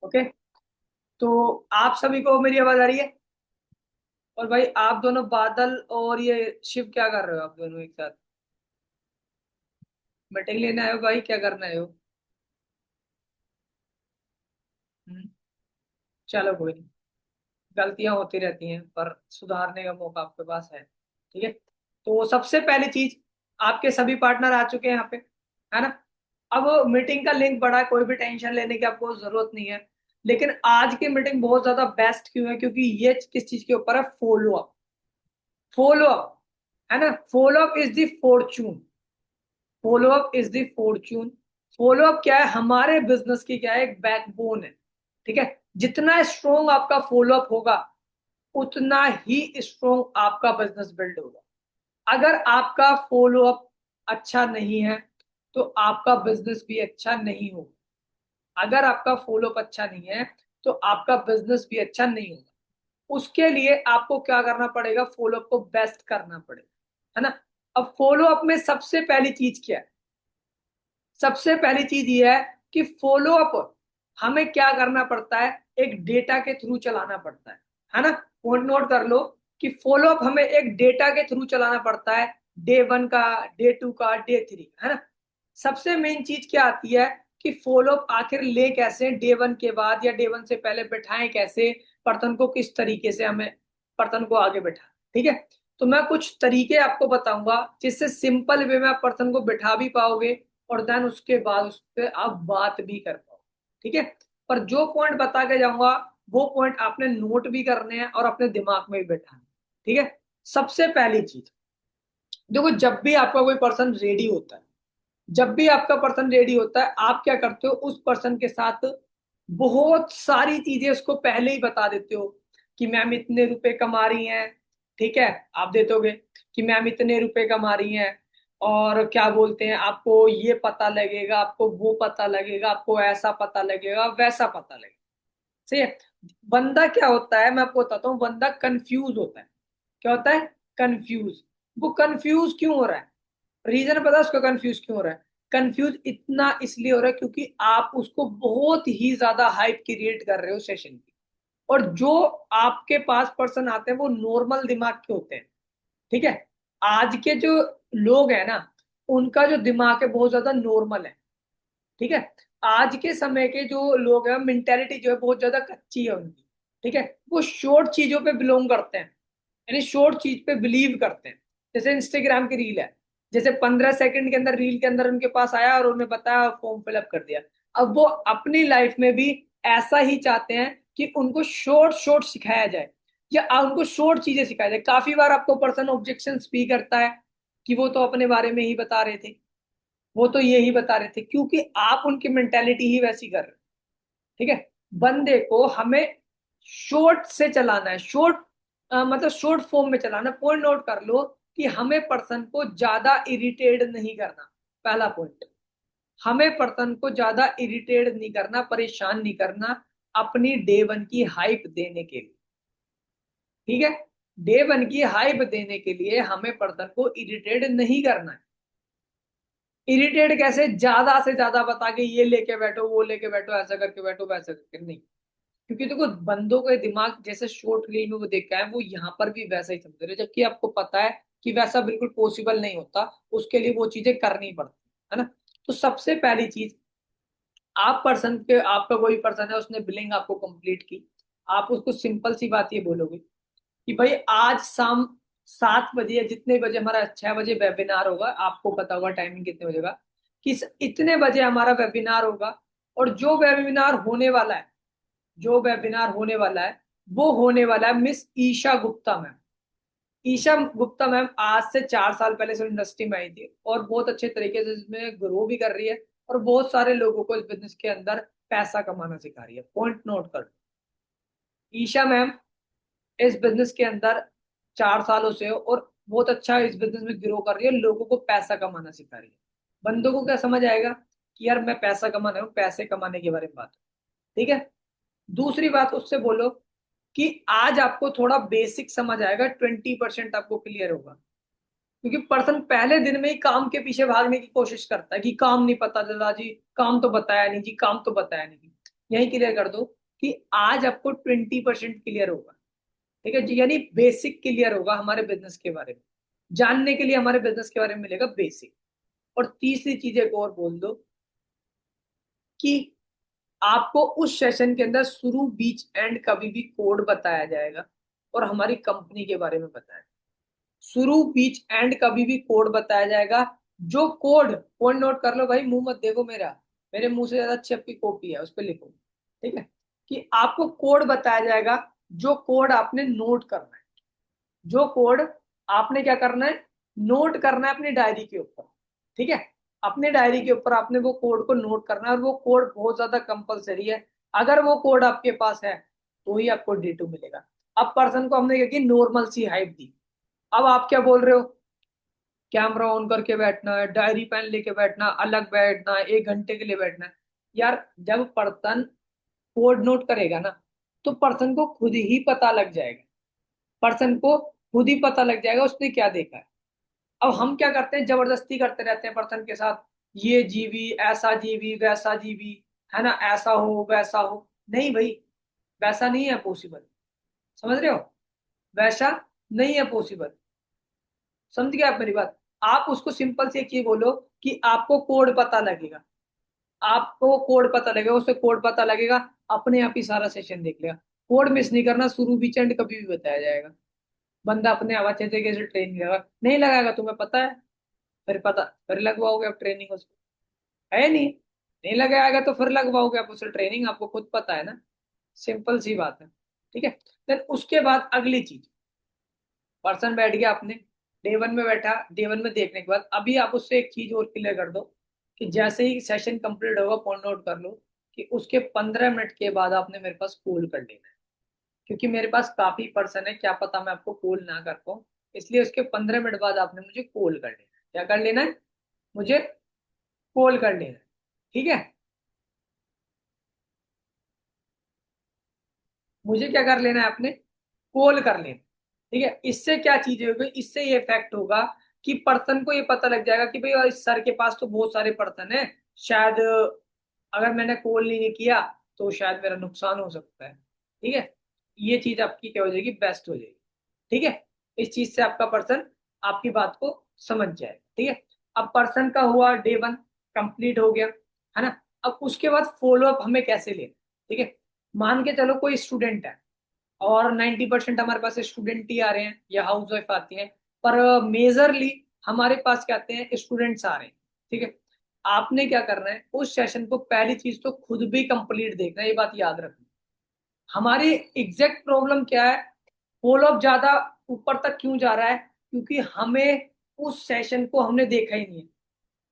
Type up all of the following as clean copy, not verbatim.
Okay. तो आप सभी को मेरी आवाज आ रही है? और भाई आप दोनों बादल और ये शिव क्या कर रहे हो आप दोनों एक साथ? मीटिंग लेने आए हो भाई, क्या करना है हो? हम्म, चलो कोई नहीं। गलतियां होती रहती हैं पर सुधारने का मौका आपके पास है। ठीक है। तो सबसे पहली चीज, आपके सभी पार्टनर आ चुके हैं यहाँ पे, है ना? अब मीटिंग का लिंक बड़ा है, कोई भी टेंशन लेने की आपको जरूरत नहीं है। लेकिन आज की मीटिंग बहुत ज्यादा बेस्ट क्यों है? क्योंकि ये किस चीज के ऊपर है? Follow up. फॉलो अप, है ना? Follow up is the Fortune. Follow up is the Fortune. Follow up क्या है? हमारे बिजनेस की क्या है? एक बैकबोन है। ठीक है। जितना स्ट्रोंग आपका फॉलो अप होगा, उतना ही स्ट्रोंग आपका बिजनेस बिल्ड होगा। अगर आपका फॉलो अप अच्छा नहीं है, तो आपका बिजनेस भी अच्छा नहीं होगा। अगर आपका फॉलो अप अच्छा नहीं है, तो आपका बिजनेस भी अच्छा नहीं होगा। उसके लिए आपको क्या करना पड़ेगा? फॉलो अप को बेस्ट करना पड़ेगा, है ना? अब फॉलो अप में सबसे पहली चीज क्या है? सबसे पहली चीज ये है कि फॉलो अप हमें क्या करना पड़ता है? एक डेटा के थ्रू चलाना पड़ता है ना? पॉइंट नोट कर लो कि फॉलो अप हमें एक डेटा के थ्रू चलाना पड़ता है। डे वन का, डे टू का, डे थ्री, है ना? सबसे मेन चीज क्या आती है कि फॉलो अप आखिर ले कैसे? डे वन के बाद या डे वन से पहले बैठाएं कैसे? पर्सन को किस तरीके से हमें पर्सन को आगे बैठा। ठीक है। तो मैं कुछ तरीके आपको बताऊंगा जिससे सिंपल वे में आप पर्सन को बैठा भी पाओगे, और देन उसके बाद उस पर आप बात भी कर पाओ। ठीक है। पर जो पॉइंट बता के जाऊंगा, वो पॉइंट आपने नोट भी करने हैं और अपने दिमाग में भी बैठाना है। ठीक है। सबसे पहली चीज, देखो, जब भी आपका कोई पर्सन रेडी होता है, जब भी आपका पर्सन रेडी होता है, आप क्या करते हो? उस पर्सन के साथ बहुत सारी चीजें उसको पहले ही बता देते हो कि मैम इतने रुपए कमा रही हैं। ठीक है। आप दे दोगे कि मैम इतने रुपए कमा रही हैं, और क्या बोलते हैं, आपको ये पता लगेगा, आपको वो पता लगेगा, आपको ऐसा पता लगेगा, वैसा पता लगेगा। सही है। बंदा क्या होता है, मैं आपको बताता हूँ, बंदा कंफ्यूज होता है। क्या होता है? कंफ्यूज। वो कंफ्यूज क्यों हो रहा है? रीजन पता है उसका कंफ्यूज क्यों हो रहा है? कंफ्यूज इतना इसलिए हो रहा है क्योंकि आप उसको बहुत ही ज्यादा हाइप क्रिएट कर रहे हो सेशन की। और जो आपके पास पर्सन आते हैं वो नॉर्मल दिमाग के होते हैं। ठीक है। आज के जो लोग हैं ना, उनका जो दिमाग है बहुत ज्यादा नॉर्मल है। ठीक है। आज के समय के जो लोग हैं, मेंटेलिटी जो है बहुत ज्यादा कच्ची है उनकी। ठीक है। वो शॉर्ट चीजों पे बिलोंग करते हैं, यानी शॉर्ट चीज पे बिलीव करते हैं। जैसे इंस्टाग्राम की रील है, जैसे 15 सेकंड के अंदर रील के अंदर उनके पास आया और उन्हें बताया, फॉर्म फिलअप कर दिया। अब वो अपनी लाइफ में भी ऐसा ही चाहते हैं कि उनको शॉर्ट शॉर्ट सिखाया जाए, या उनको शॉर्ट चीजें सिखाया जाए। काफी बार आपको पर्सन ऑब्जेक्शन भी करता है कि वो तो अपने बारे में ही बता रहे थे, वो तो यही बता रहे थे, क्योंकि आप उनकी मेंटेलिटी ही वैसी कर रहे हो। ठीक है। बंदे को हमें शॉर्ट से चलाना है, शॉर्ट मतलब शॉर्ट फॉर्म में चलाना। पॉइंट नोट कर लो कि हमें पर्सन को ज्यादा इरिटेट नहीं करना। पहला पॉइंट, हमें पर्सन को ज्यादा इरिटेट नहीं करना, परेशान नहीं करना, अपनी डे वन की हाइप देने के लिए। ठीक है। डे वन की हाइप देने के लिए हमें पर्सन को इरिटेट नहीं करना है। इरिटेट कैसे? ज्यादा से ज्यादा बता के ये लेके बैठो, वो लेके बैठो, ऐसा करके बैठो, वैसा करके नहीं। क्योंकि देखो, बंदों का दिमाग जैसे शॉर्ट रील में वो देखा है, वो यहाँ पर भी वैसा ही समझ रहे हैं, जबकि आपको पता है कि वैसा बिल्कुल पॉसिबल नहीं होता। उसके लिए वो चीजें करनी पड़ती है ना? तो सबसे पहली चीज, आप पर्सन के, आपका कोई पर्सन है, उसने बिलिंग आपको कंप्लीट की, आप उसको सिंपल सी बात ये बोलोगे कि भाई आज शाम 7 बजे या जितने बजे, हमारा 6 बजे वेबिनार होगा, आपको पता होगा टाइमिंग कितने बजे होगा, कि इतने बजे हमारा वेबिनार होगा। और जो वेबिनार होने वाला है, जो वेबिनार होने वाला है, वो होने वाला है miss Esha Gupta ma'am. Esha Gupta ma'am आज से 4 साल पहले से इंडस्ट्री में आई थी, और बहुत अच्छे तरीके से इसमें ग्रो भी कर रही है, और बहुत सारे लोगों को इस बिजनेस के अंदर पैसा कमाना सिखा रही है। पॉइंट नोट कर, ईशा मैम इस बिजनेस के अंदर 4 सालों से हो, और बहुत अच्छा इस बिजनेस में ग्रो कर रही है, लोगों को पैसा कमाना सिखा रही है। बंदों को क्या समझ आएगा कि यार मैं पैसा कमा रहा हूँ, पैसे कमाने के बारे में बात। ठीक है। दूसरी बात उससे बोलो कि आज आपको थोड़ा बेसिक समझ आएगा, 20% आपको क्लियर होगा। क्योंकि पर्सन पहले दिन में ही काम के पीछे भागने की कोशिश करता है कि काम नहीं पता चला जी, काम तो बताया नहीं जी, काम तो बताया नहीं जी। यही क्लियर कर दो कि आज आपको 20% क्लियर होगा। ठीक है जी, यानी बेसिक क्लियर होगा हमारे बिजनेस के बारे में। जानने के लिए हमारे बिजनेस के बारे में मिलेगा बेसिक। और तीसरी चीज एक और बोल दो कि आपको उस सेशन के अंदर शुरू बीच एंड कभी भी कोड बताया जाएगा और हमारी कंपनी के बारे में बताया। शुरू बीच एंड कभी भी कोड बताया जाएगा। जो कोड, कोड नोट कर लो भाई, मुंह मत देखो मेरा, मेरे मुंह से ज्यादा अच्छी आपकी कॉपी है, उस पर लिखो। ठीक है, कि आपको कोड बताया जाएगा। जो कोड आपने नोट करना है, जो कोड आपने क्या करना है, नोट करना है अपनी डायरी के ऊपर। ठीक है, अपनी डायरी के ऊपर आपने वो कोड को नोट करना है, और वो कोड बहुत ज्यादा कंपलसरी है। अगर वो कोड आपके पास है तो ही आपको D2 मिलेगा। अब पर्सन को हमने क्या की, नॉर्मल सी हाइप दी। अब आप क्या बोल रहे हो, कैमरा ऑन करके बैठना है, डायरी पेन लेके बैठना, अलग बैठना है, 1 घंटे के लिए बैठना है। यार जब पर्सन कोड नोट करेगा ना, तो पर्सन को खुद ही पता लग जाएगा, पर्सन को खुद ही पता लग जाएगा उसने क्या देखा है। अब हम क्या करते हैं, जबरदस्ती करते रहते हैं पर्सन के साथ, ये जीवी, ऐसा जीवी, वैसा जीवी, है ना, ऐसा हो वैसा हो। नहीं भाई, वैसा नहीं है पॉसिबल। समझ रहे हो, वैसा नहीं है पॉसिबल। समझ गए आप मेरी बात। आप उसको सिंपल से एक चीज बोलो कि आपको कोड पता लगेगा, आपको कोड पता लगेगा, उसे कोड पता लगेगा, अपने आप ही सारा सेशन देख लेगा। कोड मिस नहीं करना, शुरू बीच एंड कभी भी बताया जाएगा। बंदा अपने आप अच्छे तरीके से ट्रेनिंग लगा, नहीं लगाएगा तुम्हें पता है, फिर पता, फिर लगवाओगे आप ट्रेनिंग उसको, है नहीं, नहीं लगाएगा तो फिर लगवाओगे आप उसे ट्रेनिंग, आपको खुद पता है ना। सिंपल सी बात है। ठीक है, देन उसके बाद अगली चीज, पर्सन बैठ गया अपने D1 में बैठा, D1 में देखने के बाद अभी आप उससे एक चीज और क्लियर कर दो कि जैसे ही सेशन कंप्लीट होगा, पॉइंट नोट कर लो कि उसके 15 मिनट के बाद आपने मेरे पास कॉल कर लेना है। क्योंकि मेरे पास काफी पर्सन है, क्या पता मैं आपको कॉल ना कर पाऊँ, इसलिए उसके 15 मिनट बाद आपने मुझे कॉल कर लेना है। क्या कर लेना है, मुझे कॉल कर लेना है। ठीक है, मुझे क्या कर लेना है आपने, कॉल कर लेना। ठीक है, इससे क्या चीजें होगी, इससे ये इफेक्ट होगा कि पर्सन को ये पता लग जाएगा कि भाई इस सर के पास तो बहुत सारे पर्सन है, शायद अगर मैंने कॉल नहीं किया तो शायद मेरा नुकसान हो सकता है। ठीक है, ये चीज आपकी क्या हो जाएगी, बेस्ट हो जाएगी। ठीक है, इस चीज से आपका पर्सन आपकी बात को समझ जाए। ठीक है, अब पर्सन का हुआ D1 कंप्लीट हो गया, है ना। अब उसके बाद फॉलो अप हमें कैसे लेना। ठीक है, मान के चलो कोई स्टूडेंट है, और 90% हमारे पास स्टूडेंट ही आ रहे हैं या हाउस वाइफ आती हैं, पर मेजरली हमारे पास क्या आते हैं, स्टूडेंट्स आ रहे हैं। ठीक है, आपने क्या करना है, उस सेशन को पहली चीज तो खुद भी कंप्लीट देखना है, ये बात याद रखना। हमारी एग्जैक्ट प्रॉब्लम क्या है, फॉलो अप ज्यादा ऊपर तक क्यों जा रहा है, क्योंकि हमें उस सेशन को हमने देखा ही नहीं है,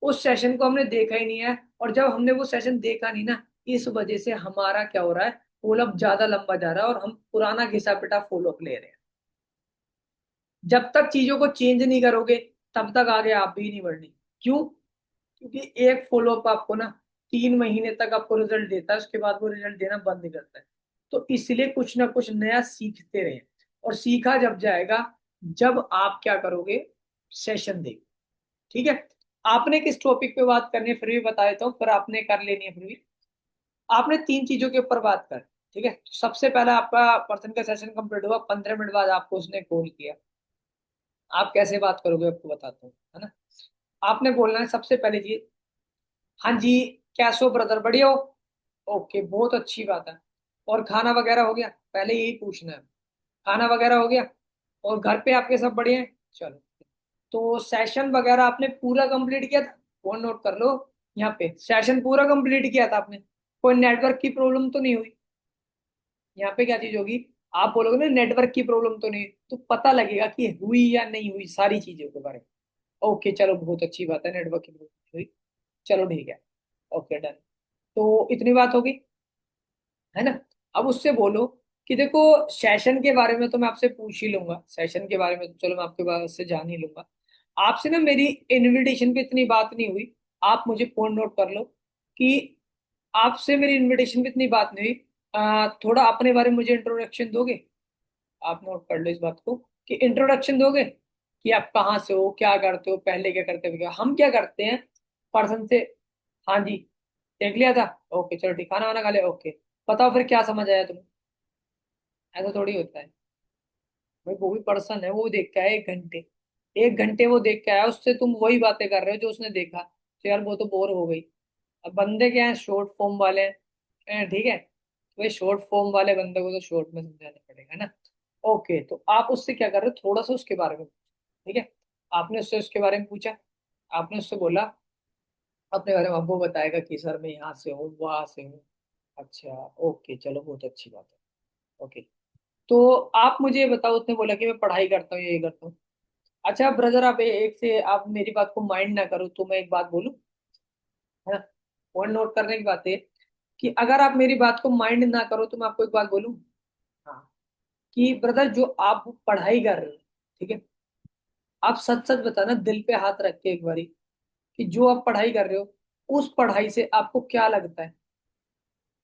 उस सेशन को हमने देखा ही नहीं है। और जब हमने वो सेशन देखा नहीं ना, इस वजह से हमारा क्या हो रहा है, फॉलो अप ज्यादा लंबा जा रहा है और हम पुराना घिसा पिटा फॉलो अप ले रहे हैं। जब तक चीजों को चेंज नहीं करोगे, तब तक आगे आप भी नहीं बढ़नी। क्यों, क्योंकि एक फॉलो अप आपको ना 3 महीने तक आपको रिजल्ट देता है, उसके बाद वो रिजल्ट देना बंद करता है। तो इसलिए कुछ ना कुछ नया सीखते रहे। और सीखा जब जाएगा, जब आप क्या करोगे, सेशन देख। ठीक है, आपने किस टॉपिक पे बात करनी है फिर भी बता देता हूँ, फिर आपने कर लेनी है फिर भी। आपने 3 चीजों के ऊपर बात कर। ठीक है, तो सबसे पहला आपका पर्सन का सेशन कंप्लीट हुआ, 15 मिनट बाद आपको उसने कॉल किया। आप कैसे बात करोगे आपको बताता हूँ, है ना। आपने बोलना है सबसे पहले चीज, हाँ जी, कैसे हो ब्रदर, बढ़िया हो, ओके बहुत अच्छी बात है, और खाना वगैरह हो गया, पहले यही पूछना है। खाना वगैरह हो गया, और घर पे आपके सब बढ़िया हैं, चलो। तो सेशन वगैरह आपने पूरा कंप्लीट किया था, फोन नोट कर लो। यहाँ पे सेशन पूरा कंप्लीट किया था आपने, कोई नेटवर्क की प्रॉब्लम तो नहीं हुई। यहाँ पे क्या चीज होगी, आप बोलोगे ना नेटवर्क की प्रॉब्लम तो नहीं, तो पता लगेगा कि हुई या नहीं हुई सारी चीजों के बारे में। ओके चलो बहुत अच्छी बात है, नेटवर्क की प्रॉब्लम हुई, चलो ठीक है, ओके डन। तो इतनी बात होगी, है ना। अब उससे बोलो कि देखो, सेशन के बारे में तो मैं आपसे पूछ ही लूंगा, सेशन के बारे में तो चलो मैं आपके पास से जान ही लूंगा। आपसे ना मेरी इनविटेशन पे इतनी बात नहीं हुई, आप मुझे फोन नोट कर लो कि आपसे मेरी इनविटेशन पे इतनी बात नहीं हुई। थोड़ा अपने बारे में मुझे इंट्रोडक्शन दोगे, आप नोट कर लो इस बात को, कि इंट्रोडक्शन दोगे कि आप कहाँ से हो, क्या करते हो, पहले क्या करते हो, हम क्या करते हैं पर्सन से। हाँ जी, देख लिया था। ओके चलो ठीक, खाना वाना खा लिया, ओके। बताओ फिर क्या समझ आया तुम्हें? ऐसा थोड़ी होता है भाई, वो भी पर्सन है, वो देख के आया 1 घंटे। 1 घंटे वो देख के आया, उससे तुम वही बातें कर रहे हो जो उसने देखा, तो यार वो तो बोर हो गई। अब बंदे क्या है, शॉर्ट फॉर्म वाले हैं, ठीक है, तो भाई शॉर्ट फॉर्म वाले बंदे को तो शॉर्ट में समझाना पड़ेगा, है ना। ओके, तो आप उससे क्या कर रहे हो, थोड़ा सा उसके बारे में, ठीक है। आपने उससे उसके बारे में पूछा, आपने उससे बोला अपने बारे में, अब वो बताएगा कि सर मैं यहाँ से हूँ, वहां से हूँ। अच्छा, ओके चलो बहुत अच्छी बात है। ओके, तो आप मुझे ये बताओ, उसने बोला कि मैं पढ़ाई करता हूँ, ये करता हूँ। अच्छा ब्रदर, आप एक से आप मेरी बात को माइंड ना करो, तो मैं एक बात बोलूँ, है ना। पॉइंट नोट करने की बात है कि अगर आप मेरी बात को माइंड ना करो तो मैं आपको एक बात बोलूँ। हाँ, कि ब्रदर जो आप पढ़ाई कर रहे हो, ठीक है, आप सच सच बताना, दिल पे हाथ रख के एक बारी, कि जो आप पढ़ाई कर रहे हो, उस पढ़ाई से आपको क्या लगता है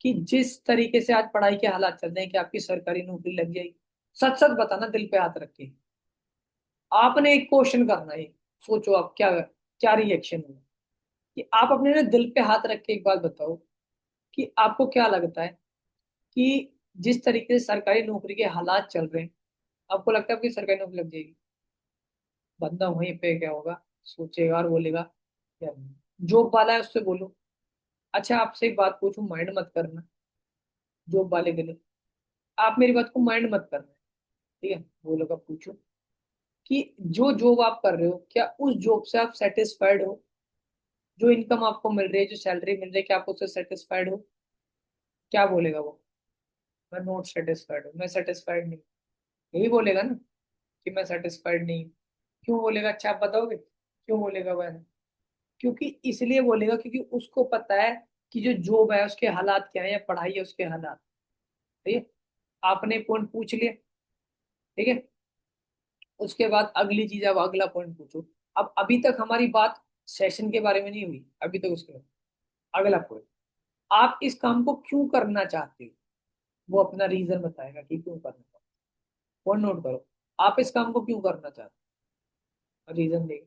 कि जिस तरीके से आज पढ़ाई के हालात चल रहे हैं कि आपकी सरकारी नौकरी लग जाएगी? सच सच बताना, दिल पे हाथ रख के। आपने एक क्वेश्चन करना है, सोचो आप क्या क्या रिएक्शन होगा, कि आप अपने ना दिल पे हाथ रख के एक बात बताओ कि आपको क्या लगता है कि जिस तरीके से सरकारी नौकरी के हालात चल रहे हैं, आपको लगता है आपकी सरकारी नौकरी लग जाएगी? बंदा वहीं पे क्या होगा, सोचेगा और बोलेगा यार, जॉब वाला है उससे बोलो। अच्छा आपसे एक बात पूछूं, माइंड मत करना, जॉब वाले के लिए, आप मेरी बात को माइंड मत करना, ठीक है, बोलो का पूछो कि जो जॉब आप कर रहे हो, क्या उस जॉब से आप सेटिस्फाइड हो? जो इनकम आपको मिल रही है, जो सैलरी मिल रही है, क्या आप उससे सेटिस्फाइड हो? क्या बोलेगा वो? मैं नॉट सेटिस्फाइड हूँ, मैं सेटिस्फाइड नहीं, यही बोलेगा ना, कि मैं सेटिस्फाइड नहीं हूँ। क्यों बोलेगा, अच्छा आप बताओगे क्यों बोलेगा वह? क्योंकि इसलिए बोलेगा क्योंकि उसको पता है कि जो जॉब है उसके हालात क्या है, या पढ़ाई है उसके हालात, ठीक है। आपने पॉइंट पूछ लिया, ठीक है। उसके बाद अगली चीज, अब अगला पॉइंट पूछो। अब अभी तक हमारी बात सेशन के बारे में नहीं हुई, अभी तक उसके बाद अगला पॉइंट, आप इस काम को क्यों करना चाहते हो? वो अपना रीजन बताएगा कि क्यों करना चाहते हो। पॉइंट नोट करो, आप इस काम को क्यों करना चाहते हो, रीजन देगा।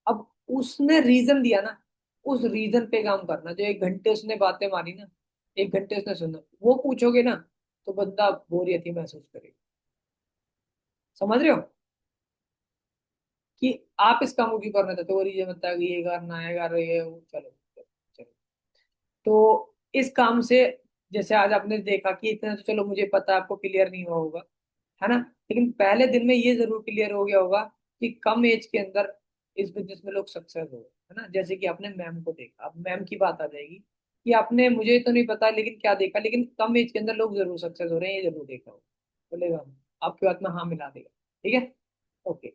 अब उसने रीजन दिया ना, उस रीजन पे काम करना। जो 1 घंटे उसने बातें मारी ना, 1 घंटे उसने सुना, वो पूछोगे ना, तो बंदा बोरियत ही महसूस करेगा। समझ रहे हो कि आप इस काम को क्यों करना चाहते हो? वो रीजन बताया कि ये करना है, कर रही है वो, चलो चलो चलो। तो इस काम से, जैसे आज आपने देखा कि इतना तो चलो मुझे पता है, आपको क्लियर नहीं हुआ होगा, है ना, लेकिन पहले दिन में ये जरूर क्लियर हो गया होगा कि कम एज के अंदर इस बिजनेस में लोग सक्सेस हो, है ना। जैसे कि आपने मैम को देखा, अब मैम की बात आ जाएगी कि आपने, मुझे तो नहीं पता लेकिन क्या देखा, लेकिन कम एज के अंदर लोग जरूर सक्सेस हो रहे हैं, ये जरूर देखा हो, बोलेगा, आपकी बात में हाँ मिला देगा, ठीक है। ओके,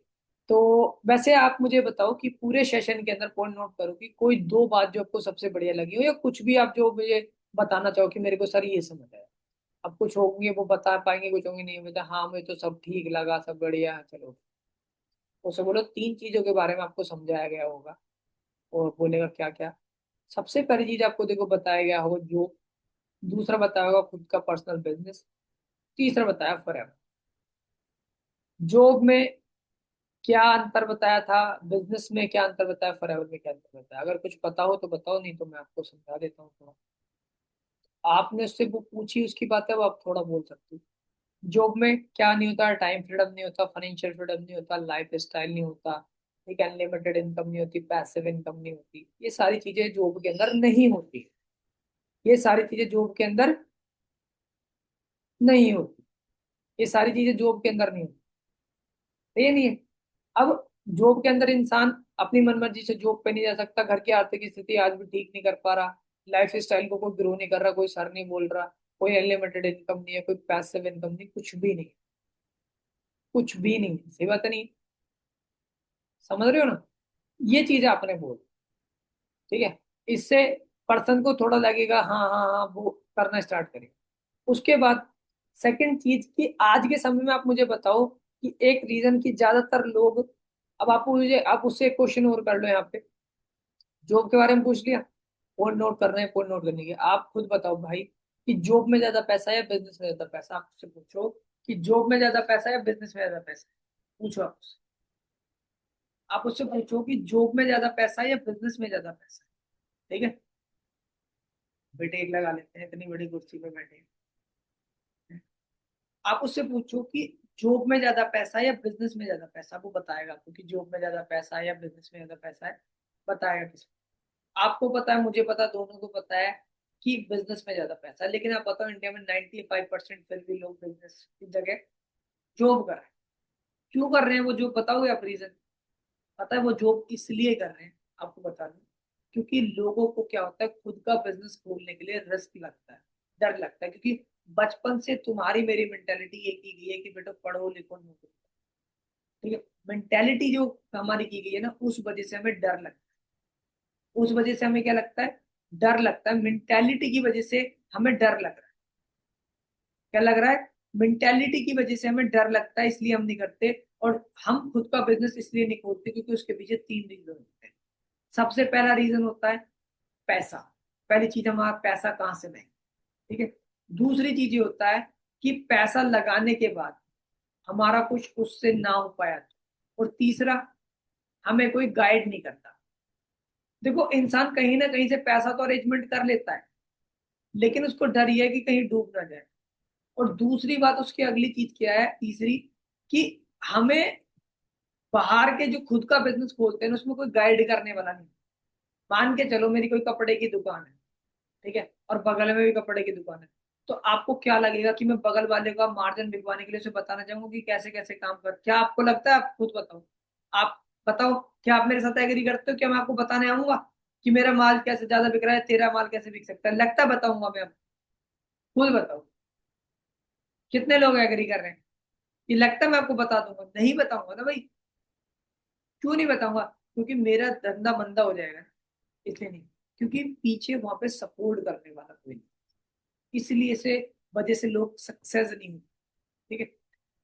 तो वैसे आप मुझे बताओ कि पूरे सेशन के अंदर पॉइंट नोट करो कि कोई दो बात जो आपको सबसे बढ़िया लगी हो, या कुछ भी आप जो मुझे बताना चाहो कि मेरे को सर ये समझ आया। अब कुछ होंगे वो बता पाएंगे, कुछ होंगे नहीं बता, हाँ मुझे तो सब ठीक लगा, सब बढ़िया है, चलो। उसे बोलो 3 चीजों के बारे में आपको समझाया गया होगा, और बोलेगा क्या क्या। सबसे पहली चीज आपको देखो बताया गया होगा जो, दूसरा बताया होगा खुद का पर्सनल बिजनेस, तीसरा बताया फॉरेवर। जॉब में क्या अंतर बताया था, बिजनेस में क्या अंतर बताया, फॉरेवर में क्या अंतर बताया? अगर कुछ पता हो तो बताओ, नहीं तो मैं आपको समझा देता हूँ थोड़ा। आपने उससे वो पूछी उसकी बात है, वो आप थोड़ा बोल सकते हो। जॉब में क्या नहीं होता, टाइम फ्रीडम नहीं होता, फाइनेंशियल फ्रीडम नहीं होता, लाइफ स्टाइल नहीं होता, एक अनलिमिटेड इनकम नहीं होती, पैसिव इनकम नहीं होती, ये सारी चीजें जॉब के अंदर नहीं होती। ये सारी चीजें जॉब के अंदर नहीं होती, ये सारी चीजें जॉब के अंदर नहीं होती, ये नहीं है। अब जॉब के अंदर इंसान अपनी मनमर्जी से जॉब पे नहीं जा सकता, घर की आर्थिक स्थिति आज भी ठीक नहीं कर पा रहा, लाइफ स्टाइल को कोई ग्रो नहीं कर रहा, कोई सर नहीं बोल रहा, कोई अनलिमिटेड इनकम नहीं है, कोई पैसिव इनकम नहीं, कुछ भी नहीं, कुछ भी नहीं, सही बात है नहीं? समझ रहे हो ना, ये चीज आपने बोल, ठीक है। इससे पर्सन को थोड़ा लगेगा, हाँ हाँ हाँ, वो करना स्टार्ट करेगा। उसके बाद सेकंड चीज, कि आज के समय में आप मुझे बताओ कि एक रीजन की ज्यादातर लोग, अब आप मुझे, आप उससे एक क्वेश्चन और कर लो यहाँ पे, जॉब के बारे में पूछ लिया, पॉइंट नोट करना है, पॉइंट नोट करने के, आप खुद बताओ भाई कि जॉब में ज्यादा पैसा है या बिजनेस में ज्यादा पैसा? आप उससे पूछो कि जॉब में ज्यादा पैसा है या बिजनेस में ज्यादा पैसा है? पूछो आप उससे, आप उससे पूछो कि जॉब में ज्यादा पैसा है या बिजनेस में ज्यादा पैसा है, ठीक है। बेटे एक लगा लेते हैं, इतनी बड़ी कुर्सी पे बैठे हैं। आप उससे पूछो कि जॉब में ज्यादा पैसा है या बिजनेस में ज्यादा पैसा, वो बताएगा आपको कि जॉब में ज्यादा पैसा है या बिजनेस में ज्यादा पैसा है। बताएगा किस, आपको पता है, मुझे पता, दोनों को पता है कि बिजनेस में ज्यादा पैसा है। लेकिन आप बताओ, इंडिया में 95% फिर भी लोग बिजनेस की जगह जॉब कर रहे हैं। क्यों कर रहे हैं वो जॉब, बताओगे आप रीजन? पता है वो जॉब इसलिए कर रहे हैं, आपको बता दूं, क्योंकि लोगों को क्या होता है, खुद का बिजनेस खोलने के लिए रिस्क लगता है, डर लगता है। क्योंकि बचपन से तुम्हारी मेरी मेंटेलिटी ये की गई है कि बेटा पढ़ो लिखो नौकरी, ठीक है। मेंटेलिटी जो हमारी की गई है ना, उस वजह से हमें डर लगता है। उस वजह से हमें क्या लगता है, डर लगता है। मेंटेलिटी की वजह से हमें डर लग रहा है। क्या लग रहा है? मेंटेलिटी की वजह से हमें डर लगता है, इसलिए हम नहीं करते। और हम खुद का बिजनेस इसलिए नहीं खोलते क्योंकि उसके पीछे तीन रीजन होते हैं। सबसे पहला रीजन होता है पैसा। पहली चीज, हमारा पैसा कहाँ से नहीं, ठीक है। दूसरी चीज ये होता है कि पैसा लगाने के बाद हमारा कुछ उससे ना हो पाया तो। और तीसरा, हमें कोई गाइड नहीं करता। देखो, इंसान कहीं ना कहीं से पैसा तो अरेंजमेंट कर लेता है, लेकिन उसको डर ये है कि कहीं डूब ना जाए। और दूसरी बात, उसकी अगली चीज क्या है, तीसरी, कि हमें बाहर के जो खुद का बिजनेस खोलते हैं ना, उसमें कोई गाइड करने वाला नहीं। मान के चलो मेरी कोई कपड़े की दुकान है, ठीक है, और बगल में भी कपड़े की दुकान है। तो आपको क्या लगेगा कि मैं बगल वाले का मार्जिन बिगवाने के लिए उसे बताना चाहूंगा कि कैसे कैसे काम कर? क्या आपको लगता है? आप खुद बताओ। आप बताओ, क्या आप मेरे साथ एग्री करते हो? क्या मैं आपको बताने आऊंगा कि मेरा माल कैसे ज्यादा बिक रहा है, तेरा माल कैसे बिक सकता है? लगता है बताऊंगा मैं आपको? खुद बताओ, कितने लोग एग्री कर रहे हैं कि लगता है मैं आपको बता दूंगा? नहीं बताऊंगा ना भाई। क्यों नहीं बताऊंगा? क्योंकि मेरा धंधा मंदा हो जाएगा, इसलिए नहीं। क्योंकि पीछे वहां पे सपोर्ट करने वाला कोई नहीं, इसलिए से वजह से लोग सक्सेस नहीं हुए, ठीक है।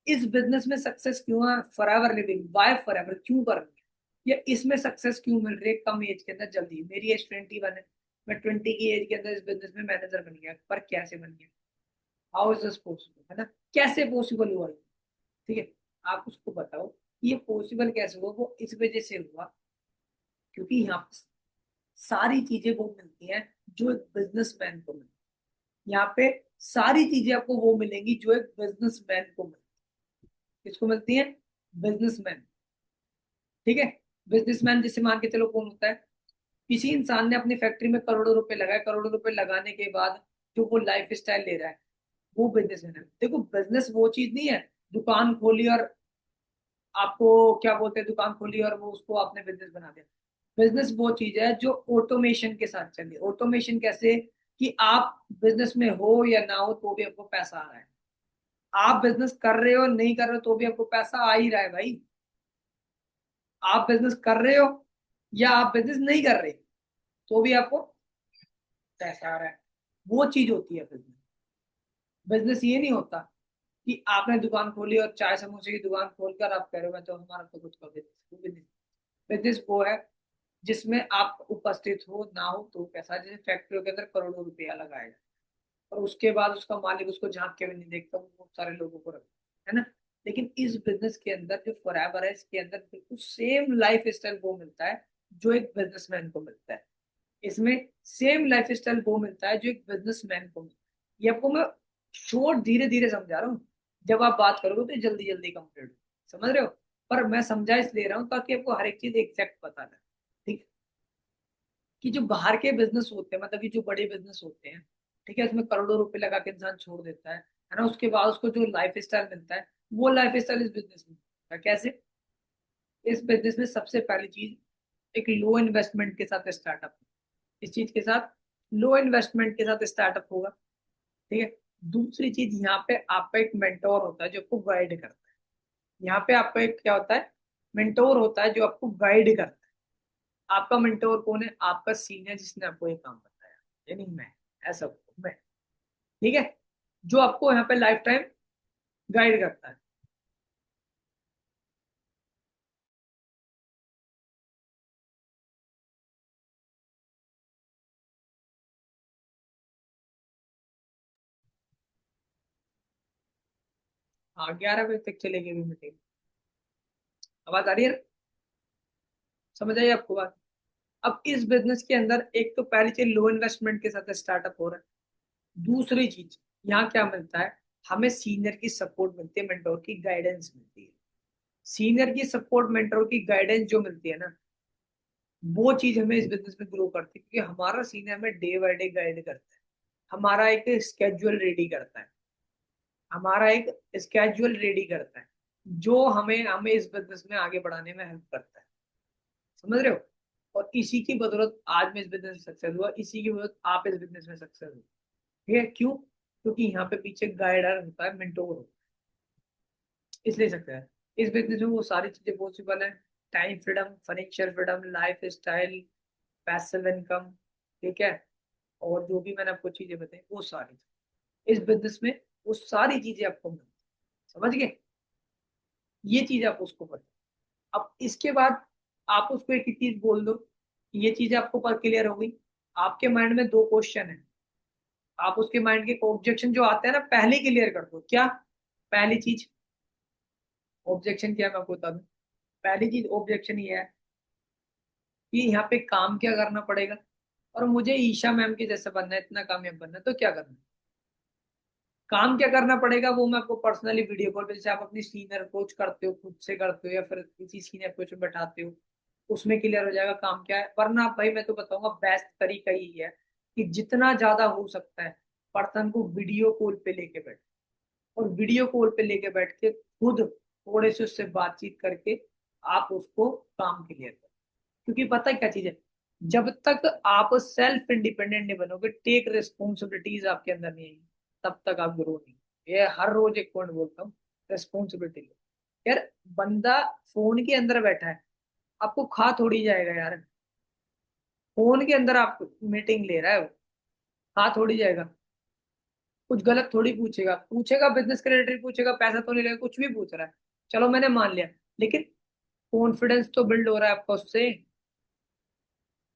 इस बिजनेस में सक्सेस क्यों है? फॉरएवर लिविंग, वाई फॉरएवर, क्यों कर रही है? या इसमें सक्सेस क्यों मिल रही है कम एज के अंदर जल्दी? मेरी एज 21 है, मैं 20 की एज के अंदर इस बिजनेस में मैनेजर बन गया। पर कैसे बन गया? हाउ इज दिस पॉसिबल, है ना? कैसे पॉसिबल हुआ ये? ठीक है, आप उसको बताओ कि ये पॉसिबल कैसे हुआ। वो इस वजह से हुआ क्योंकि यहाँ पे सारी चीजें वो मिलती हैं जो एक बिजनेसमैन को मिलती है। यहाँ पे सारी चीजें आपको वो मिलेंगी जो एक बिजनेसमैन को मिलती है। किसको मिलती है? बिजनेसमैन, ठीक है। बिजनेसमैन जिसे मान के चलो कौन होता है? किसी इंसान ने अपनी फैक्ट्री में करोड़ों रुपए लगाए, करोड़ों रुपए लगाने के बाद जो वो लाइफ स्टाइल ले रहा है, वो बिजनेसमैन है। देखो, बिजनेस वो चीज नहीं है, दुकान खोली और आपको क्या बोलते हैं, दुकान खोली और वो उसको आपने बिजनेस बना दिया। बिजनेस वो चीज है जो ऑटोमेशन के साथ चले। ऑटोमेशन कैसे? कि आप बिजनेस में हो या ना हो तो भी आपको पैसा आ रहा है। आप बिजनेस कर रहे हो नहीं कर रहे हो तो भी आपको पैसा आ ही रहा है भाई। आप बिजनेस कर रहे हो या आप बिजनेस नहीं कर रहे, तो भी आपको पैसा आ रहा है। वो चीज होती है बिजनेस। बिजनेस ये नहीं होता कि आपने दुकान खोली और चाय समोसे की दुकान खोलकर आप कह रहे हो मैं तो, हमारा तो कुछ का बिजनेस। बिजनेस वो है जिसमें आप उपस्थित हो ना हो तो पैसा, जैसे फैक्ट्रियों के अंदर करोड़ों रुपया लगाएगा और उसके बाद उसका मालिक उसको झांक के भी नहीं देखता, वो बहुत सारे लोगों को रखता है ना। लेकिन इस बिजनेस के अंदर जो फॉरएवर है, इसके अंदर बिल्कुल सेम लाइफ स्टाइल वो मिलता है जो एक बिजनेसमैन को मिलता है। इसमें सेम लाइफ स्टाइल वो मिलता है जो एक बिजनेसमैन को मिलता है। ये आपको मैं शॉर्ट धीरे धीरे समझा रहा हूँ, जब आप बात करोगे तो जल्दी जल्दी कंप्लीट, समझ रहे हो? पर मैं समझा इसलिए रहा हूँ ताकि आपको हर एक चीज एग्जैक्ट पता लगे, ठीक है। कि जो बाहर के बिजनेस होते हैं, मतलब कि जो बड़े बिजनेस होते हैं, ठीक है, उसमें करोड़ों रुपए लगा के इंसान छोड़ देता है ना। उसके बाद उसको जो लाइफ स्टाइल मिलता है, वो लाइफ स्टाइल इस बिजनेस में मिलता है। कैसे? इस बिजनेस में सबसे पहली चीज, एक लो इन्वेस्टमेंट के साथ स्टार्टअप। इस चीज के साथ लो इन्वेस्टमेंट के साथ स्टार्टअप होगा, ठीक है। दूसरी चीज, यहाँ पे आपका एक मेंटोर होता है जो आपको गाइड करता है। यहाँ पे आपका एक क्या होता है, मेंटोर होता है जो आपको गाइड करता है। आपका मेंटोर कौन है? आपका सीनियर जिसने आपको ये काम बताया, यानी मैं, ऐसा मैं, ठीक है, जो आपको यहाँ पे लाइफ टाइम गाइड करता है। हाँ, 11 बजे तक चलेगी अभी मीटिंग। आवाज आ रही है? समझ आई आपको बात? अब इस बिजनेस के अंदर एक तो पहली चीज लो इन्वेस्टमेंट के साथ स्टार्टअप हो रहा है। दूसरी चीज यहाँ क्या मिलता है, हमें सीनियर की सपोर्ट मिलती है, मेंटोर की गाइडेंस मिलती है। सीनियर की सपोर्ट, मेंटोर की गाइडेंस जो मिलती है ना, वो चीज हमें इस बिजनेस में ग्रो करती है, क्योंकि हमारा सीनियर हमें डे बाय डे गाइड करता है। हमारा एक स्केड्यूल रेडी करता है, हमारा एक स्केड्यूल रेडी करता है, जो हमें हमें इस बिजनेस में आगे बढ़ाने में हेल्प करता है। समझ रहे हो? और इसी की बदौलत आज मैं इस बिजनेस में सक्सेस हुआ, इसी की बदौलत आप इस बिजनेस में सक्सेस हुए। ठीक है? क्यों? क्योंकि यहाँ पे पीछे गाइडर होता है, मेंटोर होता है, इसलिए सकता है। इस बिजनेस में वो सारी चीजें पॉसिबल है। Time freedom, financial freedom, life style, passive income, ठीक है, और जो भी मैंने आपको चीजें बताई वो सारी इस बिजनेस में, वो सारी चीजें आपको मिलती हैं। समझ गए? ये चीज आप उसको पता। अब इसके बाद आप उसको एक ही चीज बोल दो, ये चीज आपको पर क्लियर हो गई। आपके माइंड में दो क्वेश्चन है, आप उसके माइंड के ऑब्जेक्शन जो आते हैं ना पहले क्लियर कर दो। क्या पहली चीज ऑब्जेक्शन क्या है, मैं आपको बता दूं। पहली चीज ऑब्जेक्शन ये है कि यहाँ पे काम क्या करना पड़ेगा, और मुझे ईशा मैम के जैसे बनना है, इतना कामयाब बनना है, तो क्या करना है? काम क्या करना पड़ेगा वो मैं आपको पर्सनली वीडियो कॉल पे, जैसे आप अपनी सीनियर कोच करते हो, खुद से करते हो या फिर किसी सीनियर कोच में बैठाते हो, उसमें क्लियर हो जाएगा काम क्या है। वरना भाई मैं तो बताऊंगा बेस्ट तरीका यही है कि जितना ज्यादा हो सकता है पर्सन को वीडियो कॉल पे लेके बैठ, और वीडियो कॉल पे लेके बैठ के खुद थोड़े से उससे बातचीत करके आप उसको काम क्लियर करो। क्योंकि पता है क्या चीज है, जब तक आप सेल्फ इंडिपेंडेंट नहीं बनोगे, टेक रिस्पॉन्सिबिलिटीज आपके अंदर नहीं आएगी, तब तक आप ग्रो नहीं। ये हर रोज एक पॉइंट बोलता हूँ, रिस्पॉन्सिबिलिटी लो। यार बंदा फोन के अंदर बैठा है, आपको खा थोड़ी जाएगा यार। फोन के अंदर आप मीटिंग ले रहा है वो, खा थोड़ी जाएगा। कुछ गलत थोड़ी पूछेगा, पूछेगा बिजनेस के रिलेटेड पूछेगा, पैसा तो नहीं लेगा, कुछ भी पूछ रहा है, चलो मैंने मान लिया, लेकिन कॉन्फिडेंस तो बिल्ड हो रहा है आपका उससे।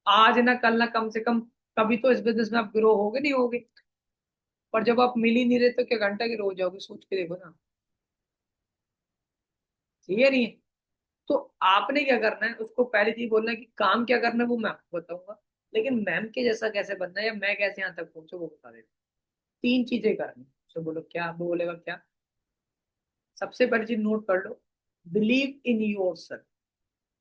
आज ना कल ना, कम से कम कभी तो इस बिजनेस में आप ग्रो होगे, नहीं होगे? पर जब आप मिल ही नहीं रहे तो क्या घंटा की रो जाओगे? सोच के देखो ना। ठीक है नहीं है? तो आपने क्या करना है, उसको पहले चीज बोलना है कि काम क्या करना है वो मैं आपको बताऊंगा, लेकिन मैम के जैसा कैसे बनना है या मैं कैसे यहाँ तक पहुंचे वो बता देता हूँ। तीन चीजें करनी। उसको बोलो क्या, वो बोलेगा क्या? सबसे पहली चीज नोट कर लो, बिलीव इन योर सेल्फ।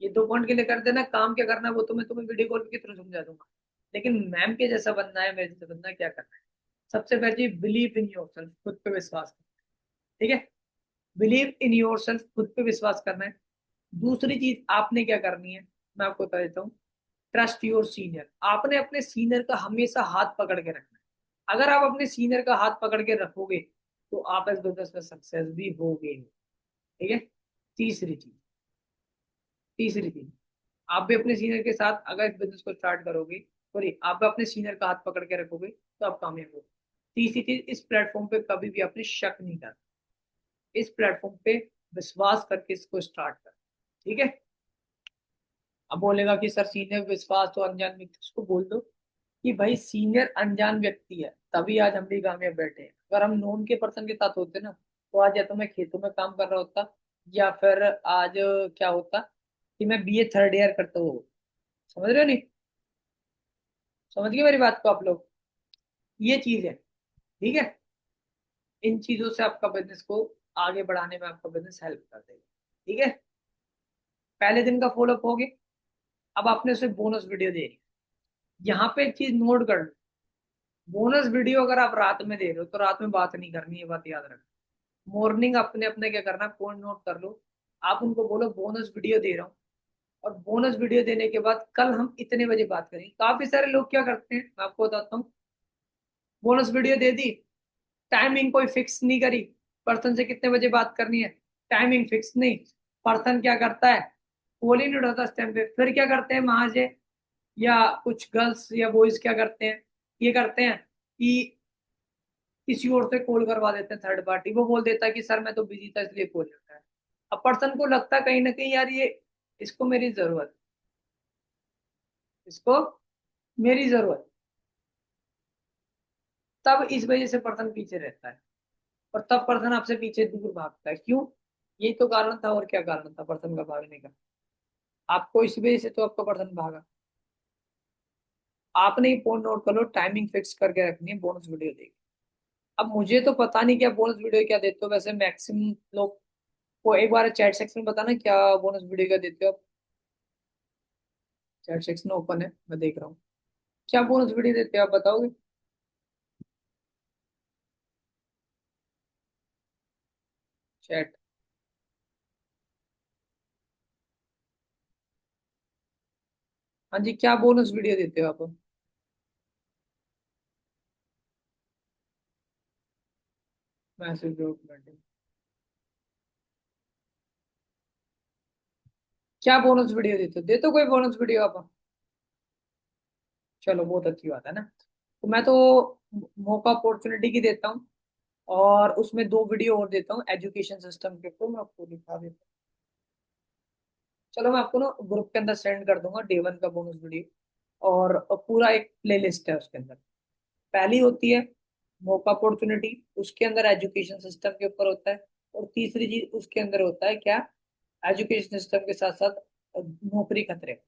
ये दो पॉइंट के लिए कर देना। काम क्या करना है वो तो मैं तुम्हें वीडियो कॉल के थ्रू समझा दूंगा, लेकिन मैम के जैसा बनना है, मेरे जैसा बनना है, क्या करना है? सबसे पहली चीज बिलीव इन योर सेल्फ, खुद पे विश्वास करना। ठीक है? बिलीव इन योर सेल्फ, खुद पे विश्वास करना है। दूसरी चीज आपने क्या करनी है, मैं आपको बता देता हूँ, ट्रस्ट योर सीनियर। आपने अपने सीनियर का हमेशा हाथ पकड़ के रखना है। अगर आप अपने सीनियर का हाथ पकड़ के रखोगे तो आप इस बिजनेस में सक्सेस भी होगे। ठीक है? तीसरी चीज, तीसरी चीज, आप भी अपने सीनियर के साथ अगर इस बिजनेस को स्टार्ट करोगे, सॉरी, आप भी अपने सीनियर का हाथ पकड़ के रखोगे तो आप कामयाब होगे। तीसरी चीज, इस प्लेटफॉर्म पे कभी भी आपने शक नहीं करना, इस प्लेटफॉर्म पे विश्वास करके इसको स्टार्ट कर। ठीक है? अब बोलेगा कि सर सीनियर विश्वास तो अनजान व्यक्ति, उसको बोल दो कि भाई सीनियर अनजान व्यक्ति है, तभी आज हम भी कामयाब बैठे हैं। अगर हम नोन के पर्सन के साथ होते ना, तो आज या तो मैं खेतों में काम कर रहा होता, या फिर आज क्या होता कि मैं बीए थर्ड ईयर करता हूँ। समझ रहे हो नहीं? समझ गए मेरी बात को आप लोग? ये चीज है। ठीक है? इन चीजों से आपका बिजनेस को आगे बढ़ाने में आपका बिजनेस हेल्प कर देगा। ठीक है? पहले दिन का फॉलोअप हो गया। अब आपने उसे बोनस वीडियो दे दी। यहाँ पे एक चीज नोट कर लो, बोनस वीडियो अगर आप रात में दे रहे हो तो रात में बात नहीं करनी है, बात याद रखना। मॉर्निंग अपने अपने क्या करना, पॉइंट नोट कर लो। आप उनको बोलो बोनस वीडियो दे रहा हूँ, और बोनस वीडियो देने के बाद कल हम इतने बजे बात करेंगे। काफी सारे लोग क्या करते हैं, मैं आपको बताता हूँ, बोनस वीडियो दे दी, टाइमिंग कोई फिक्स नहीं करी, पर्सन से कितने बजे बात करनी है, टाइमिंग फिक्स नहीं। पर्सन क्या करता है, कॉल ही नहीं उठाता इस टाइम पे। फिर क्या करते हैं वहां से, या कुछ गर्ल्स या बॉयज क्या करते हैं, ये करते हैं कि किसी और से कॉल करवा देते हैं, थर्ड पार्टी। वो बोल देता है कि सर मैं तो बिजी था इसलिए कॉल नहीं उठाया। अब पर्सन को लगता है कहीं ना कहीं यार ये, इसको मेरी जरूरत, इसको मेरी जरूरत, तब इस वजह से पर्सन पीछे रहता है, और तब पर्सन आपसे पीछे दूर भागता है। क्यों? यही तो कारण था, और क्या कारण था पर्सन का भागने का? आपको इस वजह से तो आपका पर्सन भागा। आपने ही फोन नोट कर लो, टाइमिंग फिक्स करके रखनी है, बोनस वीडियो देगी। अब मुझे तो पता नहीं क्या बोनस वीडियो क्या देते हो, वैसे मैक्सिमम लोग को एक बार चैट सेक्शन में बताना क्या बोनस वीडियो क्या देते हो आप। चैट सेक्शन ओपन है, मैं देख रहा हूँ। क्या बोनस वीडियो देते हो आप बताओगे? चैट। हाँ जी, क्या बोनस वीडियो देते हो आप? Message group. क्या बोनस वीडियो देते हो? देते हो कोई बोनस वीडियो आप? चलो बहुत अच्छी बात है ना। तो मैं तो मौका अपॉर्चुनिटी की देता हूँ, और उसमें दो वीडियो और देता हूँ एजुकेशन सिस्टम के ऊपर, मैं आपको दिखा देता हूँ। चलो मैं आपको ना ग्रुप के अंदर सेंड कर दूंगा डे 1 का बोनस वीडियो, और पूरा एक प्लेलिस्ट है उसके अंदर। पहली होती है मौका अपॉर्चुनिटी, उसके अंदर एजुकेशन सिस्टम के ऊपर होता है। और तीसरी चीज उसके अंदर होता है क्या, एजुकेशन सिस्टम के साथ साथ नौकरी खतरे।